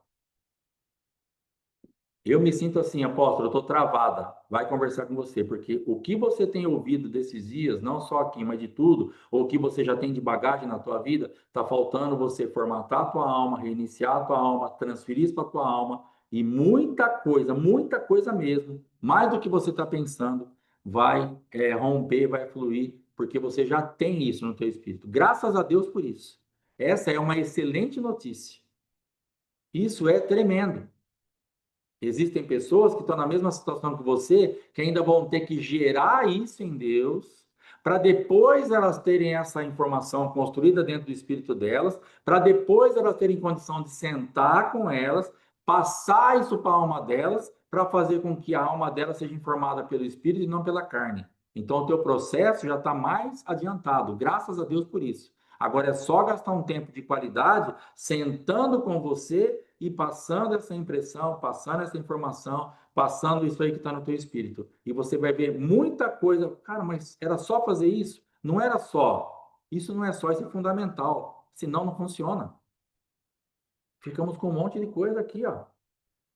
[SPEAKER 1] Eu me sinto assim, apóstolo, eu estou travada. Vai conversar com você, porque o que você tem ouvido desses dias, não só aqui, mas de tudo, ou o que você já tem de bagagem na tua vida, está faltando você formatar a tua alma, reiniciar a tua alma, transferir isso para a tua alma, e muita coisa mesmo, mais do que você está pensando, vai romper, vai fluir, porque você já tem isso no teu espírito. Graças a Deus por isso. Essa é uma excelente notícia. Isso é tremendo. Existem pessoas que estão na mesma situação que você, que ainda vão ter que gerar isso em Deus, para depois elas terem essa informação construída dentro do espírito delas, para depois elas terem condição de sentar com elas, passar isso para a alma delas, para fazer com que a alma delas seja informada pelo espírito e não pela carne. Então, o teu processo já está mais adiantado, graças a Deus por isso. Agora é só gastar um tempo de qualidade sentando com você e passando essa impressão, passando essa informação, passando isso aí que está no teu espírito. E você vai ver muita coisa. Cara, mas era só fazer isso? Não era só. Isso não é só, isso é fundamental. Senão não funciona. Ficamos com um monte de coisa aqui, ó.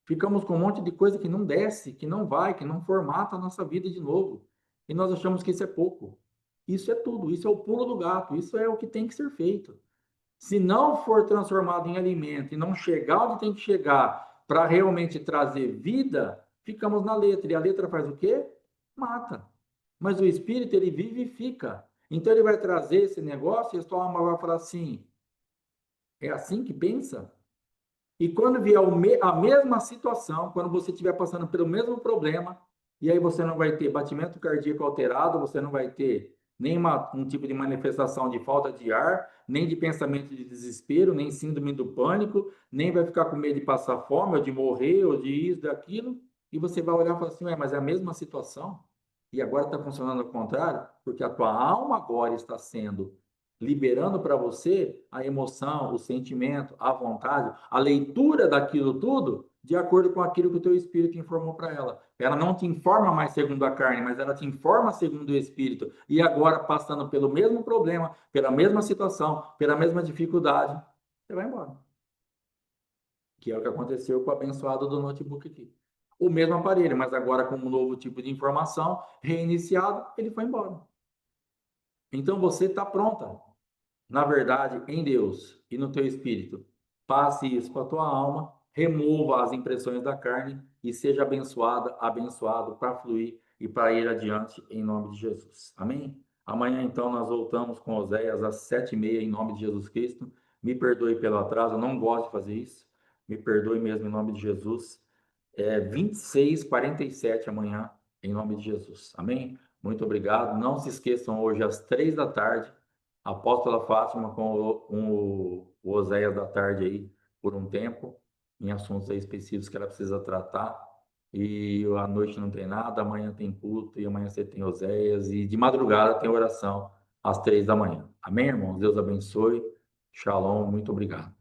[SPEAKER 1] Ficamos com um monte de coisa que não desce, que não vai, que não formata a nossa vida de novo. E nós achamos que isso é pouco. Isso é tudo, isso é o pulo do gato, isso é o que tem que ser feito. Se não for transformado em alimento e não chegar onde tem que chegar para realmente trazer vida, ficamos na letra. E a letra faz o quê? Mata. Mas o espírito, ele vivifica. Então ele vai trazer esse negócio e a sua alma vai falar assim: é assim que pensa? E quando vier a mesma situação, quando você estiver passando pelo mesmo problema, e aí você não vai ter batimento cardíaco alterado, você não vai ter nenhuma um tipo de manifestação de falta de ar, nem de pensamento de desespero, nem síndrome do pânico, nem vai ficar com medo de passar fome, ou de morrer, ou de isso, daquilo, e você vai olhar e falar assim: ué, mas é a mesma situação? E agora está funcionando ao contrário, porque a tua alma agora está sendo liberando para você a emoção, o sentimento, a vontade, a leitura daquilo tudo de acordo com aquilo que o teu espírito informou para ela. Ela não te informa mais segundo a carne, mas ela te informa segundo o espírito. E agora, passando pelo mesmo problema, pela mesma situação, pela mesma dificuldade, você vai embora. Que é o que aconteceu com o abençoado do notebook aqui. O mesmo aparelho, mas agora com um novo tipo de informação, reiniciado, ele foi embora. Então você está pronta, na verdade, em Deus e no teu espírito. Passe isso para a tua alma, remova as impressões da carne e seja abençoada, abençoado para fluir e para ir adiante em nome de Jesus. Amém? Amanhã, então, nós voltamos com Oséias às 7h30 em nome de Jesus Cristo. Me perdoe pelo atraso, eu não gosto de fazer isso. Me perdoe mesmo em nome de Jesus. 26h47 amanhã, em nome de Jesus. Amém? Muito obrigado. Não se esqueçam, hoje às 3 da tarde, a Apóstola Fátima com o Oséias da tarde aí, por um tempo, em assuntos aí específicos que ela precisa tratar. E à noite não tem nada, amanhã tem culto, e amanhã você tem Oséias, e de madrugada tem oração às 3 da manhã. Amém, irmãos? Deus abençoe. Shalom, muito obrigado.